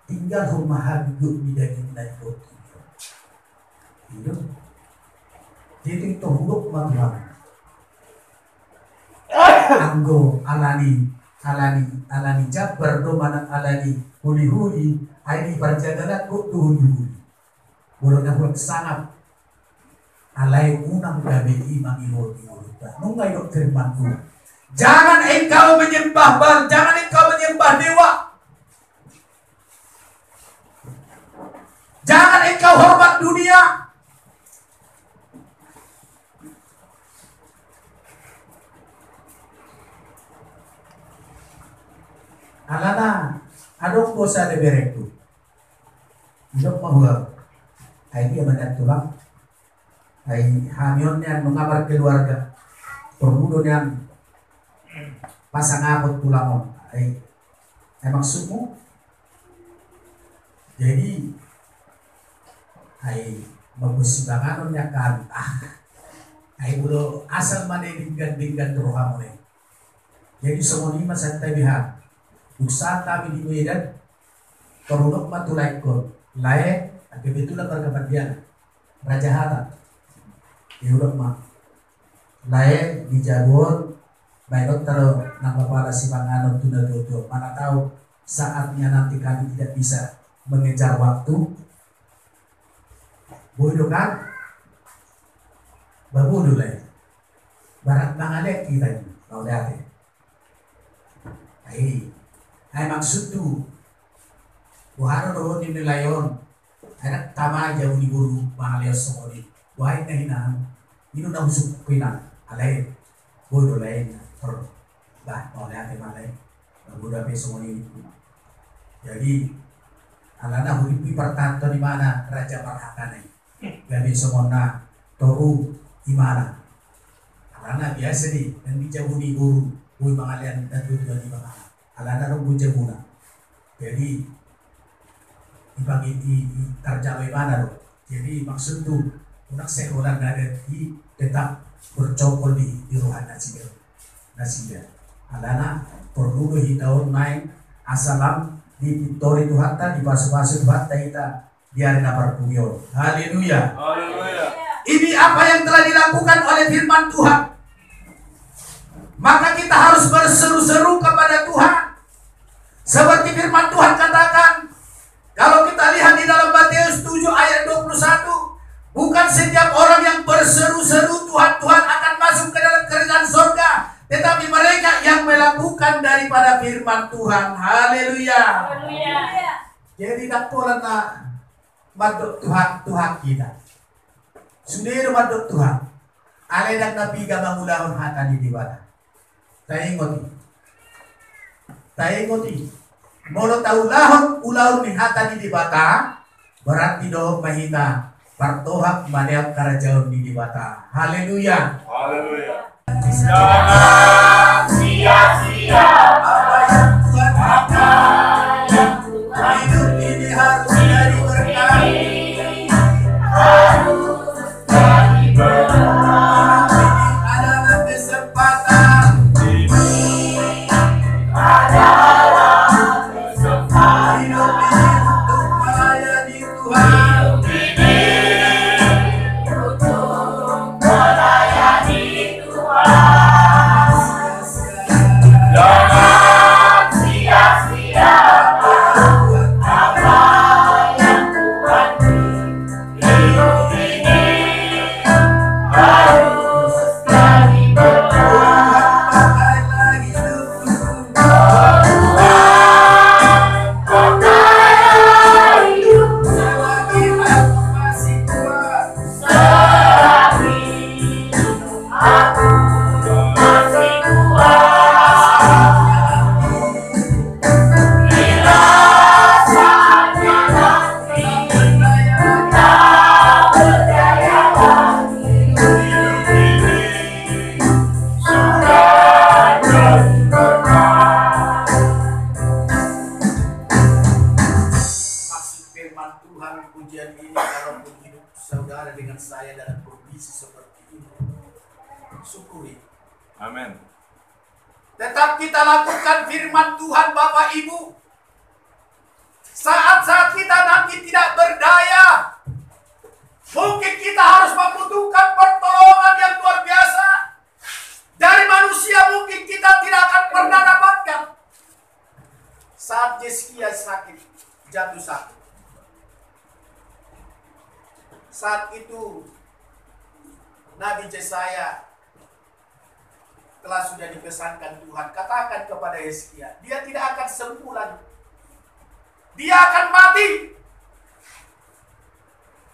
tinggal rumah habib di daging dari Borkibion. Itu, jadi itu huruf matuan. Anggo alani jabar do manang alani huli ai parjagana ko huli. Bolong aku sangat alai unang gabe imang ihodi nungai dok firman Tuhan. Jangan engkau menyembah Baal, jangan engkau menyembah dewa. Jangan engkau hormat dunia. Alana, adong kosa de berektu. Hidup mahua. Ay dia mandat tulang. Ay hamionnya mengabar keluarga. Perbudonya pasang abot tulang. Ay maksudmu? Jadi ay magbusibangannya kan. Ay ulo asal mana dinggan roham mo. Jadi semua ini masa tabihan. Uksa kami di Medan, perunuk matulai ko, lae, kebetulan berkepentingan, Raja Hatta, di Uruk mah, lae di Jawa, baikot taruh nama kepala si Panganon tuna dodo, mana tahu saatnya nanti kami tidak bisa mengejar waktu, bodoh kan, babodoh lae, barat nangadek kita ini, kau lihat ya, ay maksud tu buharo doon ni nilayon ay tama jauh ni guru mahalia sokori wahai kahinan ino na usuk kina alay bodo lain per bah oleh ate malay bodo ape sokori jadi alana huripi pertanto di mana raja parhatan gabi somona toru Gimana? Karena biasa nih, yang dijauh di guru, gue mengalian dan tujuan di mana? Alana nunggu jauhna. Jadi dibagi di terjawab mana loh? Jadi maksud tuh, unak sekolah ada di tetap bercokol di ruang nasinya. Alana perlu hitau naik asalam di Victoria Tuhan di pasu-pasu Tuhan kita biarin apa pungyo. Haleluya.
Haleluya.
Ini apa yang telah dilakukan oleh firman Tuhan. Maka kita harus berseru-seru kepada Tuhan. Seperti firman Tuhan katakan, kalau kita lihat di dalam Matius 7 ayat 21, bukan setiap orang yang berseru-seru Tuhan akan masuk ke dalam kerajaan surga, tetapi mereka yang melakukan daripada firman Tuhan. Haleluya. Jadi tak pola na madok Tuhan kita. Sudah madok Tuhan. Aledak nabi gamangulahon hata di dewata. Tayo ngoti. Molo taulahon ulahon ni hata di dewata. Berarti doh mahita. Partohak maneak karajahon di dewata. Haleluya.
Haleluya.
Jangan sia-sia
Apa yang Tuhan
apa yang Tuhan
hidup ini harus jadi berkah.
harus jadi berkah.
Adalah kesempatan
Adalah kesempatan
hidup ini untuk melayani Tuhan.
untuk melayani Tuhan. Jangan sia-sia apa yang Tuhan beri. Hidup ini harus jadi berkah.
Pakailah hidupku
Pakailah hidup
selagi aku masih kuat.
selagi aku masih kuat. Bila saatnya nanti tak berdaya lagi, hidup ini sudah jadi berkah.
Maksud firman Tuhan pujian ini kalaupun hidup saudara dengan saya dalam kondisi seperti ini, syukuri.
Amin.
Tetap kita lakukan firman Tuhan Bapak Ibu. Saat-saat kita nanti tidak berdaya, mungkin kita harus membutuhkan pertolongan yang luar biasa. Dari manusia mungkin kita tidak akan pernah dapatkan. Saat Yesaya sakit, jatuh sakit. Saat itu Nabi Yesaya telah sudah dipesankan Tuhan, katakan kepada Yesaya, dia tidak akan sembuh lagi. Dia akan mati.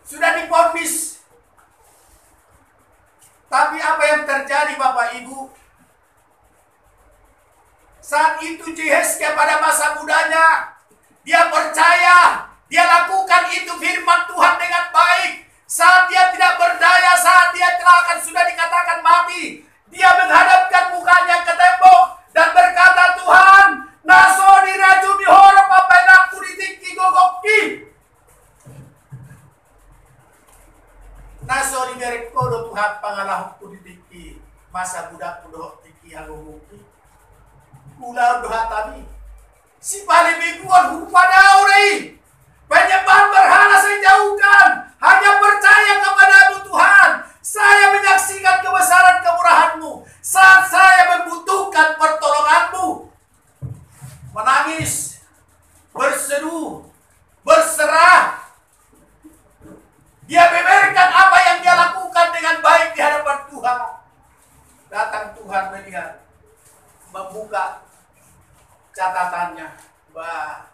Sudah divonis. Tapi apa yang terjadi Bapak Ibu? Saat itu Yesaya pada masa mudanya, dia percaya, dia lakukan itu firman Tuhan dengan baik. Saat dia tidak berdaya, saat dia telah akan sudah dikatakan mati, dia menghadapkan mukanya ke tembok dan berkata, Tuhan, naso diraju mihoro papainaku ditiki gogoki. Naso dimerek kodo Tuhan pangalahku ditiki masa budak kudo tiki hagogoki. Ular doha tadi. Si paling mingguan hupada urei. Penyembahan berhala saya jauhkan. Hanya percaya kepadamu Tuhan. Saya menyaksikan kebesaran kemurahan-Mu. Saat saya membutuhkan pertolongan-Mu. Menangis. Berseru. Berserah. Dia membiarkan apa yang dia lakukan dengan baik di hadapan Tuhan. Datang Tuhan melihat. Membuka catatannya. Bah.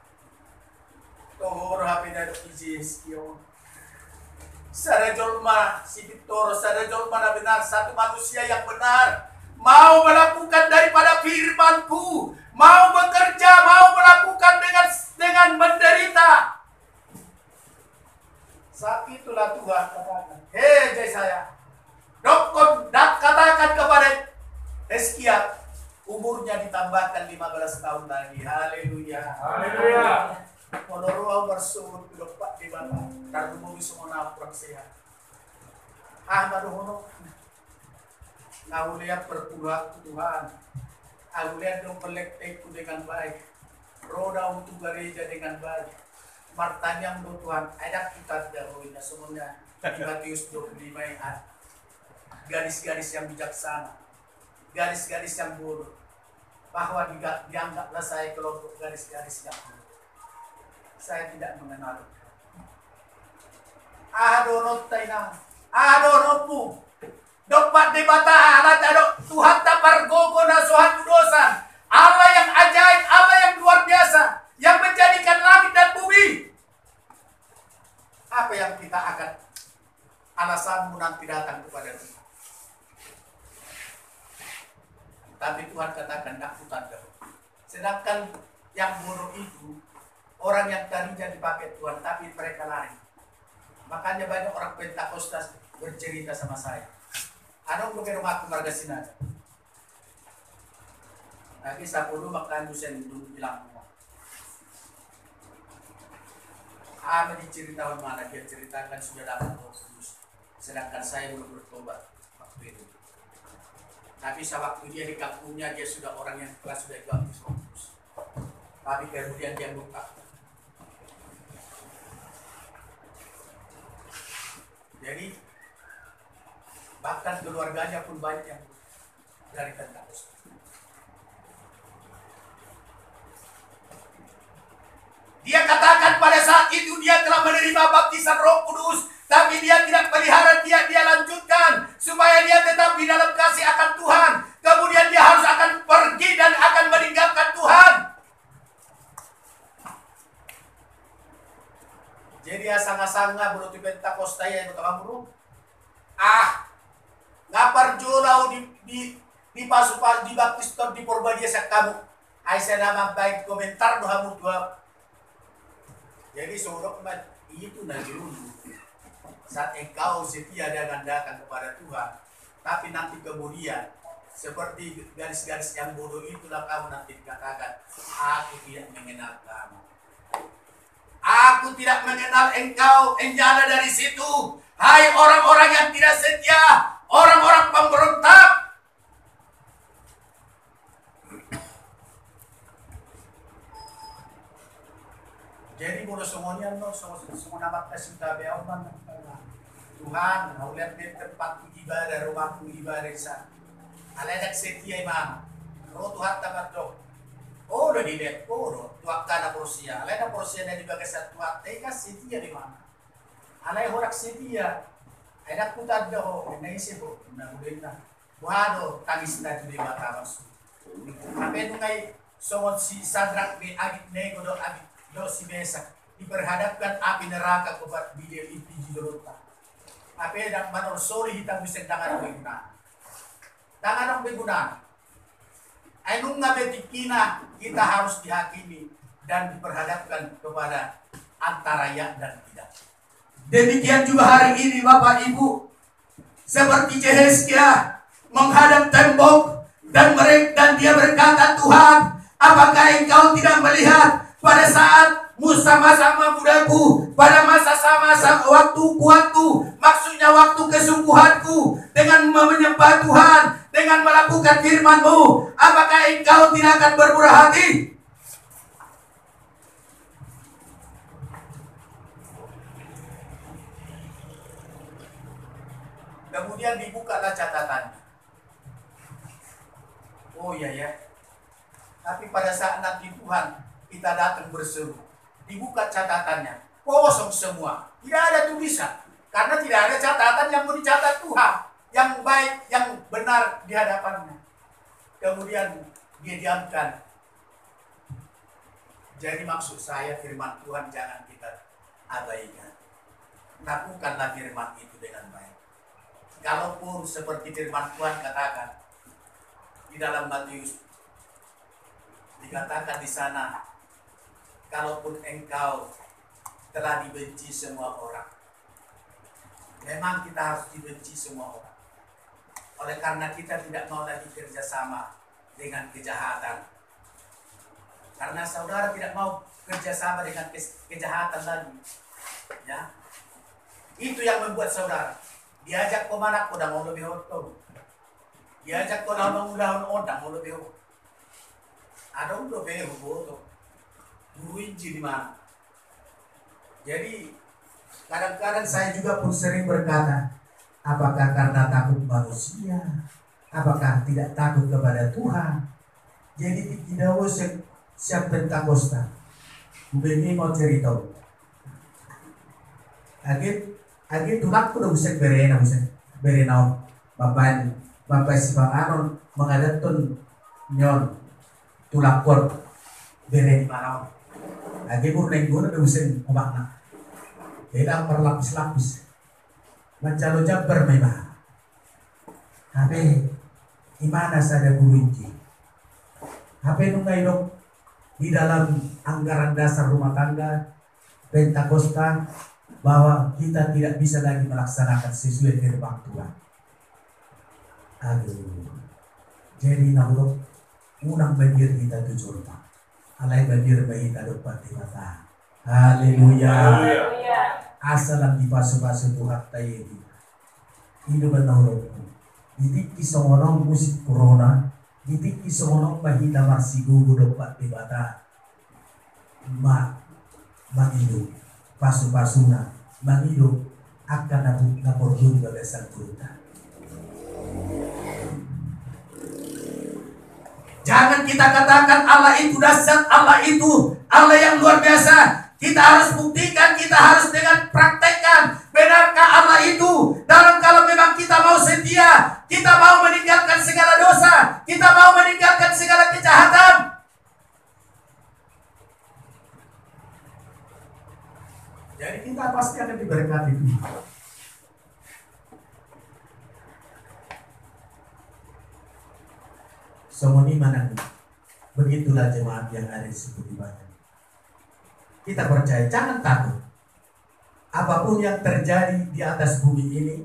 Tohor HP dari IJS Kion. Sada jolma si Victor, sada jolma na benar, satu manusia yang benar, mau melakukan daripada firman-Ku, mau bekerja, mau melakukan dengan menderita. Saat itulah Tuhan katakan, hei Yesaya, dokter Hizkia umurnya ditambahkan 15 tahun lagi. Haleluya.
Haleluya.
Menurut bersuut lupa di bawah dan bumi semua kurang sehat. Ahmad Hono aku lihat perpuluhan Tuhan. Aku lihat dong pelektekku dengan baik. Roda untuk gereja dengan baik. Martanya menurut Tuhan. Ada kita dahulunya semuanya. Di Matius 25 ayat. Gadis-gadis yang bijaksana. Gadis-gadis yang bodoh. Bahwa dianggaplah saya kelompok gadis-gadis yang bodoh. Saya tidak mengenal. Adonot tainang. Adonopu. Dopat di bata alat adok Tuhan tapar gogo na suhan dosa. Allah yang ajaib, Allah yang luar biasa, yang menjadikan langit dan bumi. Apa yang kita akan alasanmu nanti datang kepada Tuhan? Tapi Tuhan katakan tak tanda. Sedangkan yang bodoh itu orang yang tadinya dipakai Tuhan, tapi mereka lari. Makanya banyak orang Pentakostas bercerita sama saya. Ada yang ke rumahku marga sinada. Tapi saya perlu makan dosen dulu bilang semua. Apa diceritakan mana? Dia ceritakan sudah dapat Roh Kudus. Sedangkan saya belum bertobat waktu itu. Tapi waktu dia di kampungnya dia sudah orang yang kelas sudah dibaptis Roh Kudus. Tapi kemudian dia lupa. Jadi bahkan keluarganya pun banyak yang dari Pentakostas. Dia katakan pada saat itu dia telah menerima baptisan Roh Kudus, tapi dia tidak pelihara, dia lanjutkan supaya dia tetap di dalam kasih akan Tuhan. Kemudian dia harus akan pergi dan akan meninggalkan Tuhan. Jadi asang-asangnya belum di Pentakostas ya betul. Ngapar jolau di pasukan di baptiston di Purbadia kamu. Aisyah nama baik komentar doa dua. Jadi sorok itu nanti dulu. Saat engkau setia dan gandakan kepada Tuhan, tapi nanti kemudian seperti garis-garis yang bodoh itulah kamu nanti dikatakan, aku tidak mengenal kamu. Aku tidak mengenal engkau, enjala dari situ. Hai orang-orang yang tidak setia, orang-orang pemberontak. Jadi bodoh semuanya semua nama kasih tabe Allah Tuhan, mau lihat di tempat ibadah, rumahku ibadah di sana. Aladak setia imam. Roh Tuhan tamat dok. Oh udah dilihat, tuak tanah Persia. Aladak Persia dari bagai satu tuak, setia di mana? Alai horak setia. Ada putar doh, naisi ho, na Waduh, tangis tadi di mata masuk. Apa itu kayak somot si Sadrak bin Abid Nego do Abid do si Besa diperhadapkan api neraka kepada bidil itu di dorota. Apa yang manor sori hitam bisa tangan berguna. Tangan berguna. Ainung ngabetikina kita harus dihakimi dan diperhadapkan kepada antara ya dan tidak. Demikian juga hari ini Bapak Ibu, seperti Hizkia menghadap tembok dan dia berkata, Tuhan, apakah engkau tidak melihat pada saat sama-sama mudaku, pada masa sama-sama waktu, maksudnya waktu kesungguhanku dengan menyembah Tuhan, dengan melakukan firman-Mu, apakah engkau tidak akan bermurah hati? Kemudian dibukalah catatan. Oh iya ya. Tapi pada saat nanti Tuhan kita datang berseru, dibuka catatannya, kosong semua, tidak ada tulisan, karena tidak ada catatan yang mau dicatat Tuhan, yang baik, yang benar di hadapannya. Kemudian dia diamkan. Jadi maksud saya firman Tuhan jangan kita abaikan. Lakukanlah firman itu dengan baik. Kalaupun seperti firman Tuhan katakan di dalam Matius, dikatakan di sana, kalaupun engkau telah dibenci semua orang, memang kita harus dibenci semua orang. Oleh karena kita tidak mau lagi kerjasama dengan kejahatan. Karena saudara tidak mau kerjasama dengan kejahatan lagi. Ya, itu yang membuat saudara diajak kemana kau mau lebih hoto. Diajak kau mau undang mau lebih hoto. Ada udah behu hoto. Guru inji di mana? Jadi kadang-kadang saya juga pun sering berkata, apakah karena takut manusia? Apakah tidak takut kepada Tuhan? Jadi tidak usah siap Pentakosta. Begini mau cerita. Agit tulak udah usah berena bapak si bang Anon mengadatun nyon tulak kor bere di mana? Agit purneng guna udah usah omakna. Hilang berlapis-lapis. Mencalo jabber memang. Tapi imana sada burinci. Apa nungay dong di dalam anggaran dasar rumah tangga Pentakosta bahwa kita tidak bisa lagi melaksanakan sesuai firman Tuhan. Aduh. Jadi naulok unang banjir kita tujuh rumah. Alay banjir bayi kita dapat di mata. Haleluya. Asalam di pasu-pasu Tuhan tayo kita. Ini naulok. Ditik isongonong musik corona, ditik isongonong mahina marsigugo dapat di mata. Mangido, pasu-pasuna, mangido akan napordun bagasan kurta. Jangan kita katakan Allah itu dahsyat, Allah itu Allah yang luar biasa. Kita harus buktikan, kita harus dengan praktekkan. Benarkah Allah itu? Dalam kalau memang kita mau setia, kita mau meninggalkan segala dosa, kita mau meninggalkan segala kejahatan. Jadi kita pasti akan diberkati Tuhan. Semoni mana? Begitulah jemaat yang ada di seperti banyak. Kita percaya, jangan takut. Apapun yang terjadi di atas bumi ini,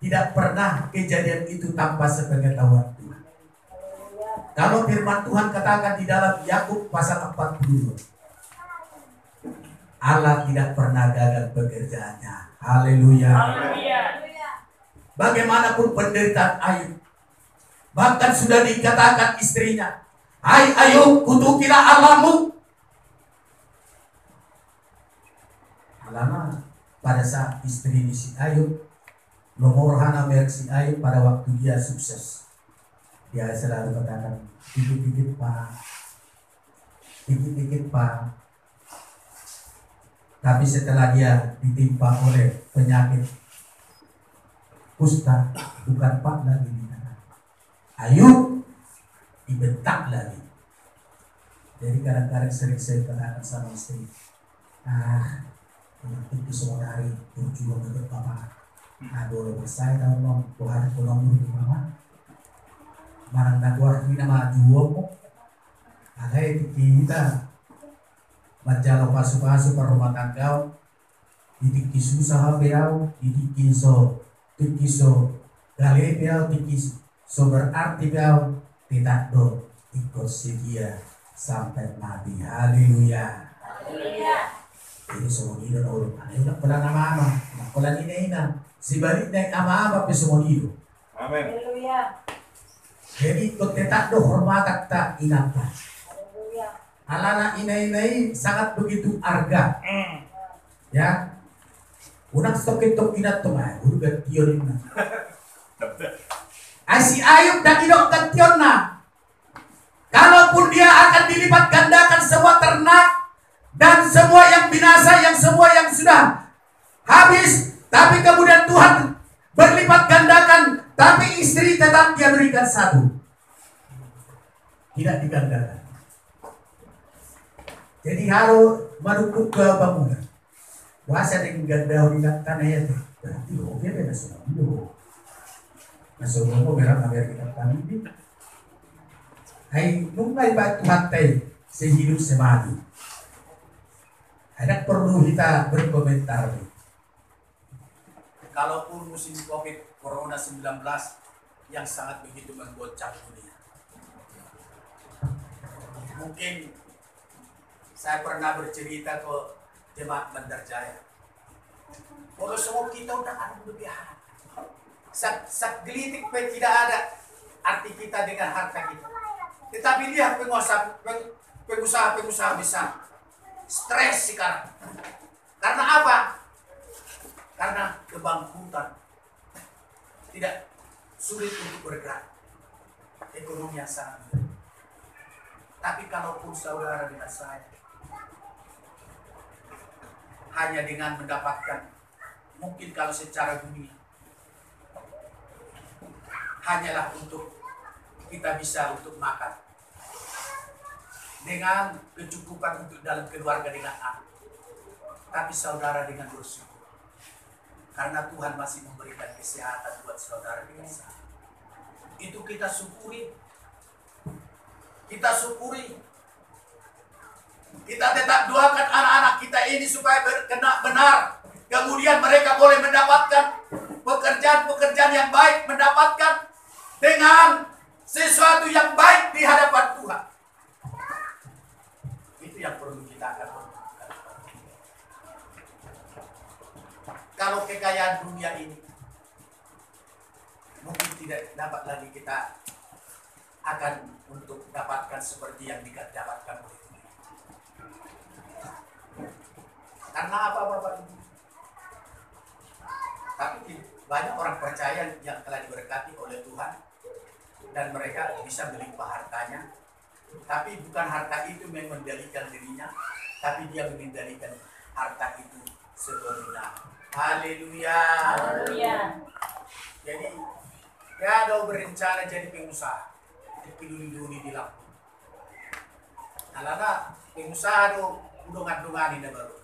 tidak pernah kejadian itu tanpa sepengetahuan Tuhan. Kalau firman Tuhan katakan di dalam Yakub pasal 42, Allah tidak pernah gagal pekerjaannya. Haleluya. Bagaimanapun penderitaan Ayub, bahkan sudah dikatakan istrinya, hai Ayub, kutukilah Allahmu. Lama pada saat istri si Ayub, nomorhana merek si Ayub pada waktu dia sukses, dia selalu katakan, dikit-dikit pak, dikit-dikit pak. Tapi setelah dia ditimpa oleh penyakit kusta, bukan pak lagi dikatakan, Ayub dibentak lagi. Jadi kadang-kadang sering saya katakan sama istri, itu semua hari berjuang untuk Bapak. Boleh bersaing dalam nom, Tuhan tolong dulu Bapak. Marang nagwar ini nama jual mo. Agay kita Majalo pasu-pasu per rumah tangga. Didik susah beau, didik tikiso gale beau, tikiso berarti beau. Tidak do ikut sedia sampai mati. Haleluya. Ini semua hidup orang. Ayo nak pelan ama-ama, nak pelan ina-ina. Si balik naik ama-ama pe semua hidup.
Amin.
Jadi kau tetap do hormat tak inata. Alana ina-inai sangat begitu arga. Ya. Unang stok-stok inat tuh mah, udah gation ina. Si Ayub dan idok gation na. Kalaupun dia akan dilipat gandakan semua ternak dan semua yang binasa, yang semua yang sudah habis, tapi kemudian Tuhan berlipat gandakan, tapi istri tetap dia berikan satu, tidak digandakan. Jadi harus mendukung ke bangunan. Wasa dengan ganda di tanah itu, berarti oke beda semua dulu. Masuk rumah berapa kita kami ini? Hai nungai batu hantai sehidup semati. Ada perlu kita berkomentar. Kalaupun musim COVID Corona 19 yang sangat begitu menggoncang dunia. Mungkin saya pernah bercerita ke jemaat Bandar Jaya. Kalau semua kita udah ada berlebihan. Segelitik pun tidak ada arti kita dengan harta kita. Tetapi lihat pengusaha-pengusaha besar stres sekarang. Karena apa? Karena kebangkrutan, tidak sulit untuk bergerak, ekonomi yang sangat berat. Tapi kalaupun saudara dengan saya hanya dengan mendapatkan, mungkin kalau secara dunia hanyalah untuk kita bisa untuk makan, dengan kecukupan untuk dalam keluarga dengan anak. Tapi saudara dengan bersyukur, karena Tuhan masih memberikan kesehatan buat saudara dengan saya. Itu kita syukuri. Kita syukuri. Kita tetap doakan anak-anak kita ini supaya berkenak benar. Kemudian mereka boleh mendapatkan pekerjaan-pekerjaan yang baik, mendapatkan dengan sesuatu yang baik di hadapan Tuhan. Itu yang perlu kita akan lakukan. Kalau kekayaan dunia ini mungkin tidak dapat lagi kita akan untuk dapatkan seperti yang didapatkan oleh Tuhan. Karena apa Bapak Ibu? Tapi banyak orang percaya yang telah diberkati oleh Tuhan dan mereka bisa melimpah hartanya. Tapi bukan harta itu yang mengendalikan dirinya, tapi dia mengendalikan harta itu sebenarnya. Haleluya.
Haleluya.
Jadi ya ada berencana jadi pengusaha. Dulu di Lampung. Alana pengusaha do udongan-dongan ini baru.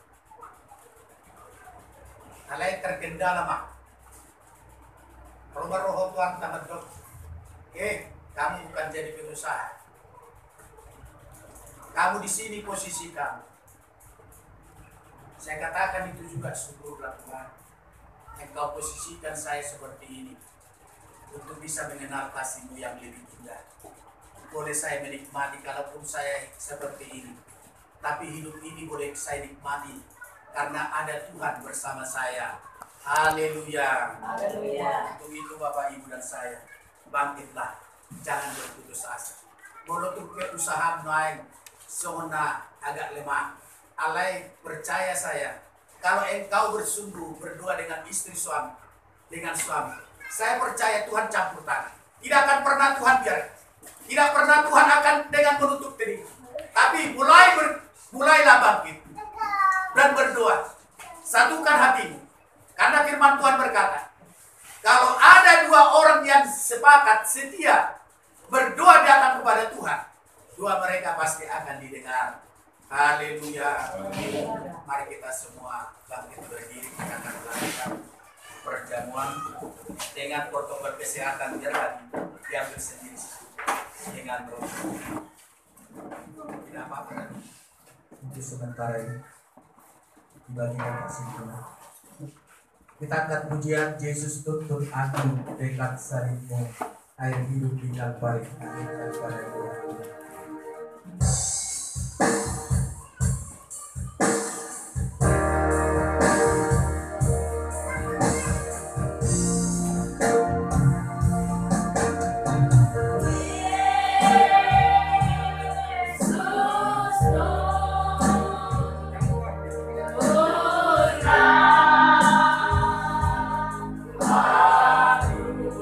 Alai terkendala mak. Kalau roh Tuhan tamat dok. Kamu bukan jadi pengusaha. Kamu di sini posisi kamu. Saya katakan itu juga syukurlah Tuhan. Engkau posisikan saya seperti ini untuk bisa mengenal kasih-Mu yang lebih indah. Boleh saya menikmati kalaupun saya seperti ini. Tapi hidup ini boleh saya nikmati karena ada Tuhan bersama saya. Haleluya.
Haleluya.
Untuk itu Bapak Ibu dan saya, bangkitlah, jangan berputus asa. Walaupun usaha naik, sona agak lemah. Alai percaya saya, kalau engkau bersungguh berdoa dengan istri suami, dengan suami, saya percaya Tuhan campur tangan. Tidak akan pernah Tuhan biarkan. Tidak pernah Tuhan akan dengan menutup diri. Tapi mulailah bangkit dan berdoa. Satukan hatimu. Karena firman Tuhan berkata, kalau ada dua orang yang sepakat setia berdoa datang kepada Tuhan, doa mereka pasti akan didengar. Haleluya. Mari kita semua bangkit berdiri, kita akan melakukan perjamuan dengan protokol kesehatan biar diambil sendiri dengan roh. Tidak apa-apa.
Untuk sementara ini dibagikan kasih Tuhan. Kita angkat pujian Yesus tuntun aku dekat salibmu, air hidup di Kalvari, air Kalvari.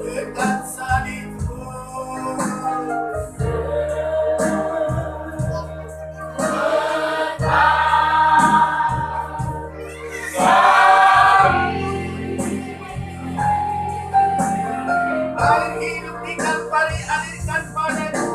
Dekat salibmu, air hidup di Kalvari alirkan padaku.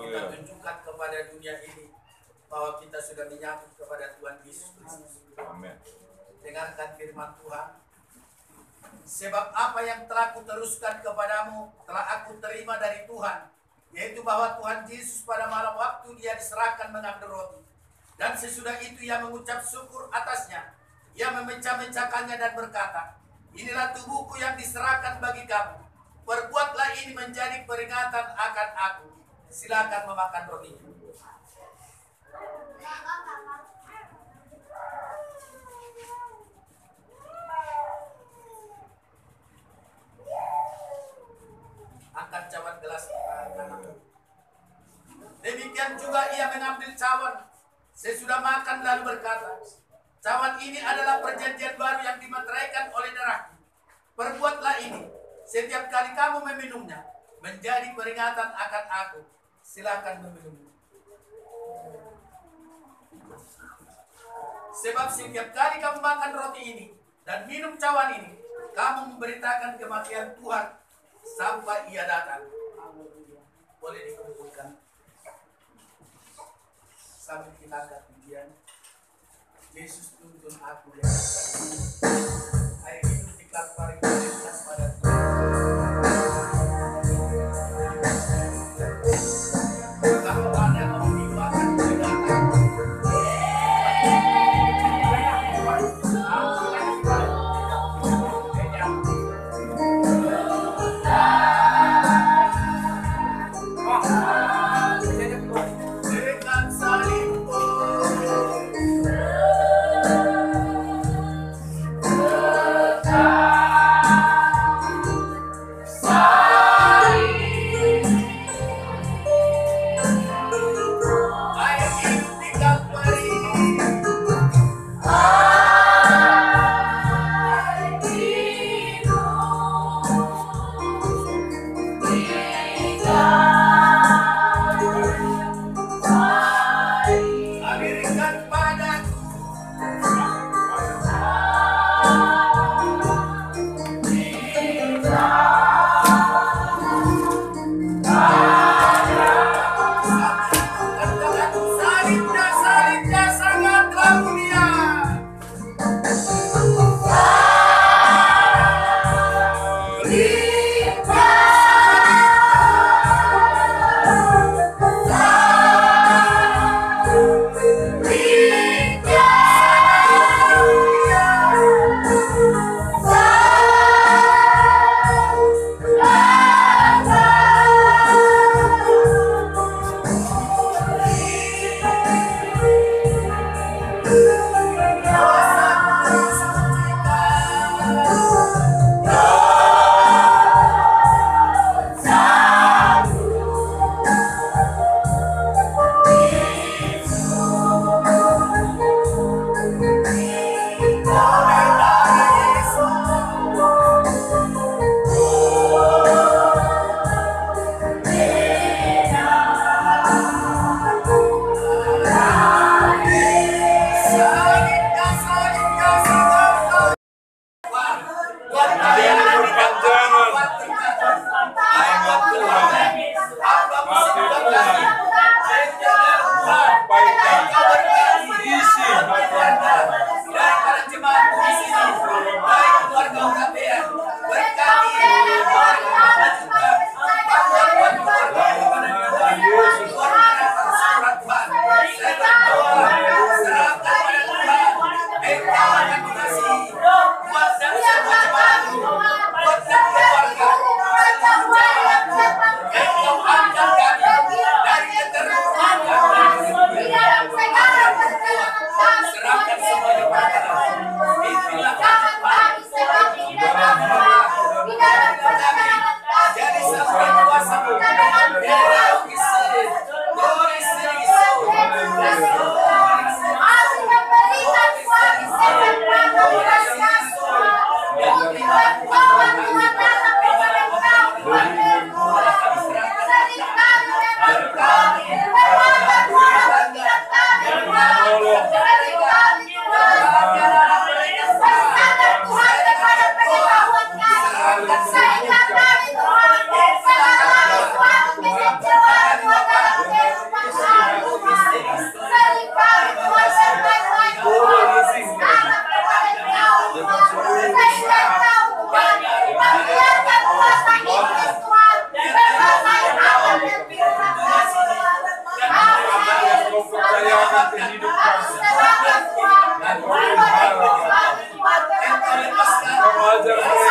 kita tunjukkan kepada dunia ini bahwa kita sudah menyambut kepada Tuhan Yesus Kristus.
Amin.
Dengarkan firman Tuhan. Sebab apa yang telah kuteruskan kepadamu telah aku terima dari Tuhan, yaitu bahwa Tuhan Yesus pada malam waktu dia diserahkan mengambil roti, dan sesudah itu ia mengucap syukur atasnya, ia memecah-mecahkannya dan berkata, inilah tubuhku yang diserahkan bagi kamu, perbuatlah ini menjadi peringatan akan aku. Silakan memakan roti. Angkat cawan gelas kanan. Demikian juga ia mengambil cawan sesudah makan lalu berkata, cawan ini adalah perjanjian baru yang dimeteraikan oleh darahku. Perbuatlah ini setiap kali kamu meminumnya menjadi peringatan akan aku. Silakan meminumnya. Sebab setiap kali kamu makan roti ini dan minum cawan ini, kamu memberitakan kematian Tuhan sampai ia datang. Boleh dikumpulkan sambil kita angkat pujian. Yesus tuntun aku yang air hidup di Kalvari kualitas pada Tuhan. Kalau ada mau dimakan datang.
Ganti hidup kami. Kau ajar mereka.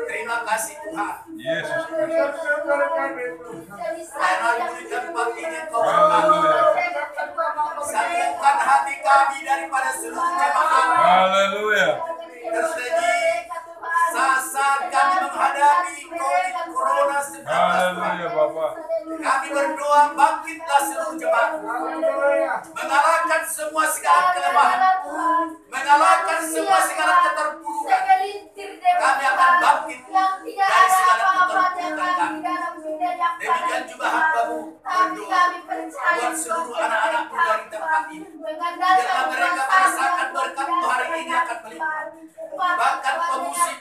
Terima kasih Tuhan.
Yesus.
Karena di tempat ini Kau berkati. Satukan hati kami daripada seluruh jemaat.
Haleluya.
Terjadi saat kami menghadapi COVID Corona-19.
Haleluya Bapak.
Kami berdoa bangkitlah seluruh jemaat. Mengalahkan semua segala kelemahan. Mengalahkan semua segala keterpurukan. Kami akan bangkit dari segala keterpurukan kami. Demikian juga hamba-Mu berdoa buat seluruh anak-anak-Mu dari tempat ini. Biarlah mereka merasakan berkat hari ini akan melimpah. Bahkan pemusik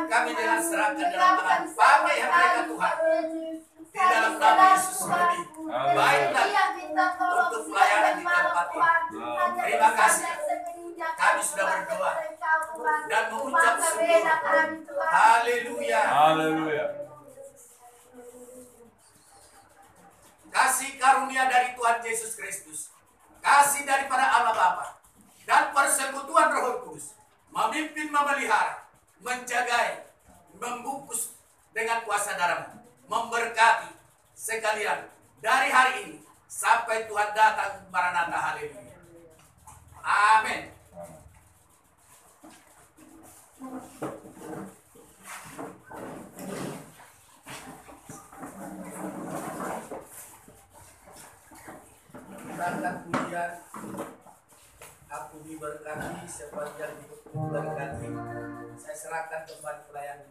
kami dengan serahkan dalam tangan. Pakai yang mereka Tuhan. Di dalam nama Yesus lebih baiklah untuk pelayanan di tempat ini. Terima kasih. Kami sudah berdoa dan mengucap syukur. Haleluya.
Haleluya.
Kasih karunia dari Tuhan Yesus Kristus, kasih daripada Allah Bapa, dan persekutuan Roh Kudus memimpin, memelihara, menjagai, membungkus dengan kuasa darah-Mu, memberkati sekalian dari hari ini sampai Tuhan datang. Maranatha. Haleluya. Amin. Berkat pujian, aku diberkati sepanjang hidupku berkati. Saya serahkan kembali pelayanan.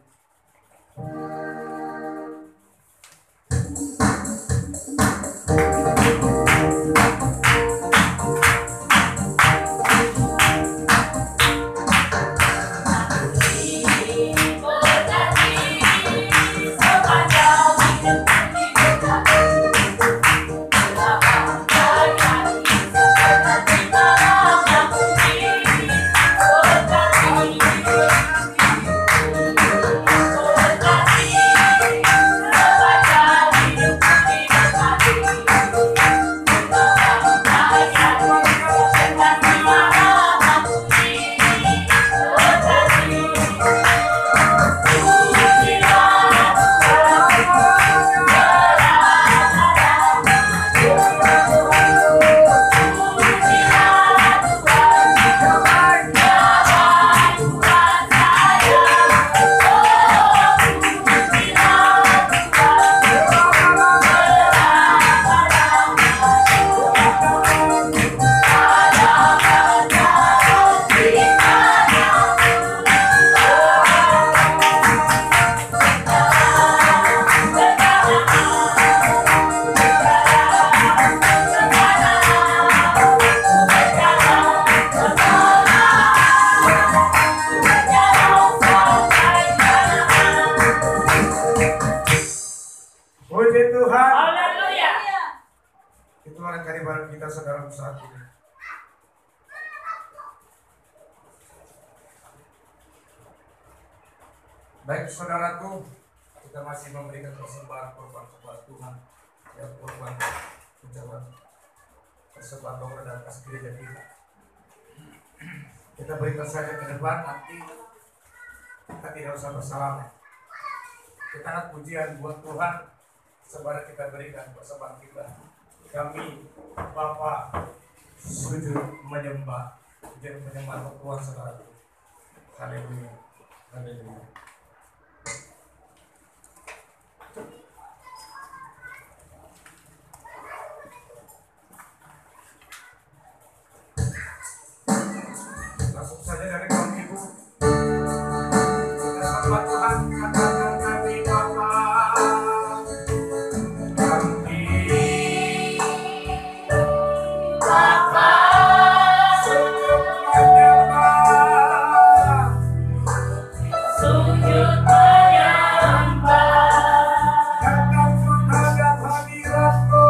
Saudara saat ini. Baik saudaraku, kita masih memberikan persembahan korban kepada Tuhan, ya korban
mencoba tersebar nomor dan kas gereja kita. Kita berikan saja ke depan, nanti kita tidak usah bersalaman. Kita angkat pujian buat Tuhan sebab kita berikan persembahan kita. Kami Bapa sujud menyembah, sujud menyembah Tuhan saudaraku. Haleluya, haleluya. Langsung saja dari kaum ibu. Kita sembah Tuhan, katakan kami Bapa. Kami Bapa sujud menyembah.
Sujud menyembah.
Datang menghadap hadirat-Mu.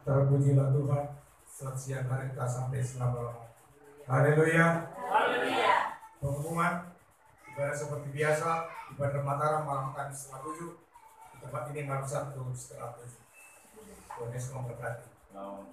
Terpujilah Tuhan, siang hari kita sampai selama-lamanya. Haleluya.
Haleluya.
Pengumuman ibadah seperti biasa, ibadah Mataram malam Kamis setengah 7, di tempat ini malam Sabtu setengah 7. Tuhan Yesus memberkati.
Selamat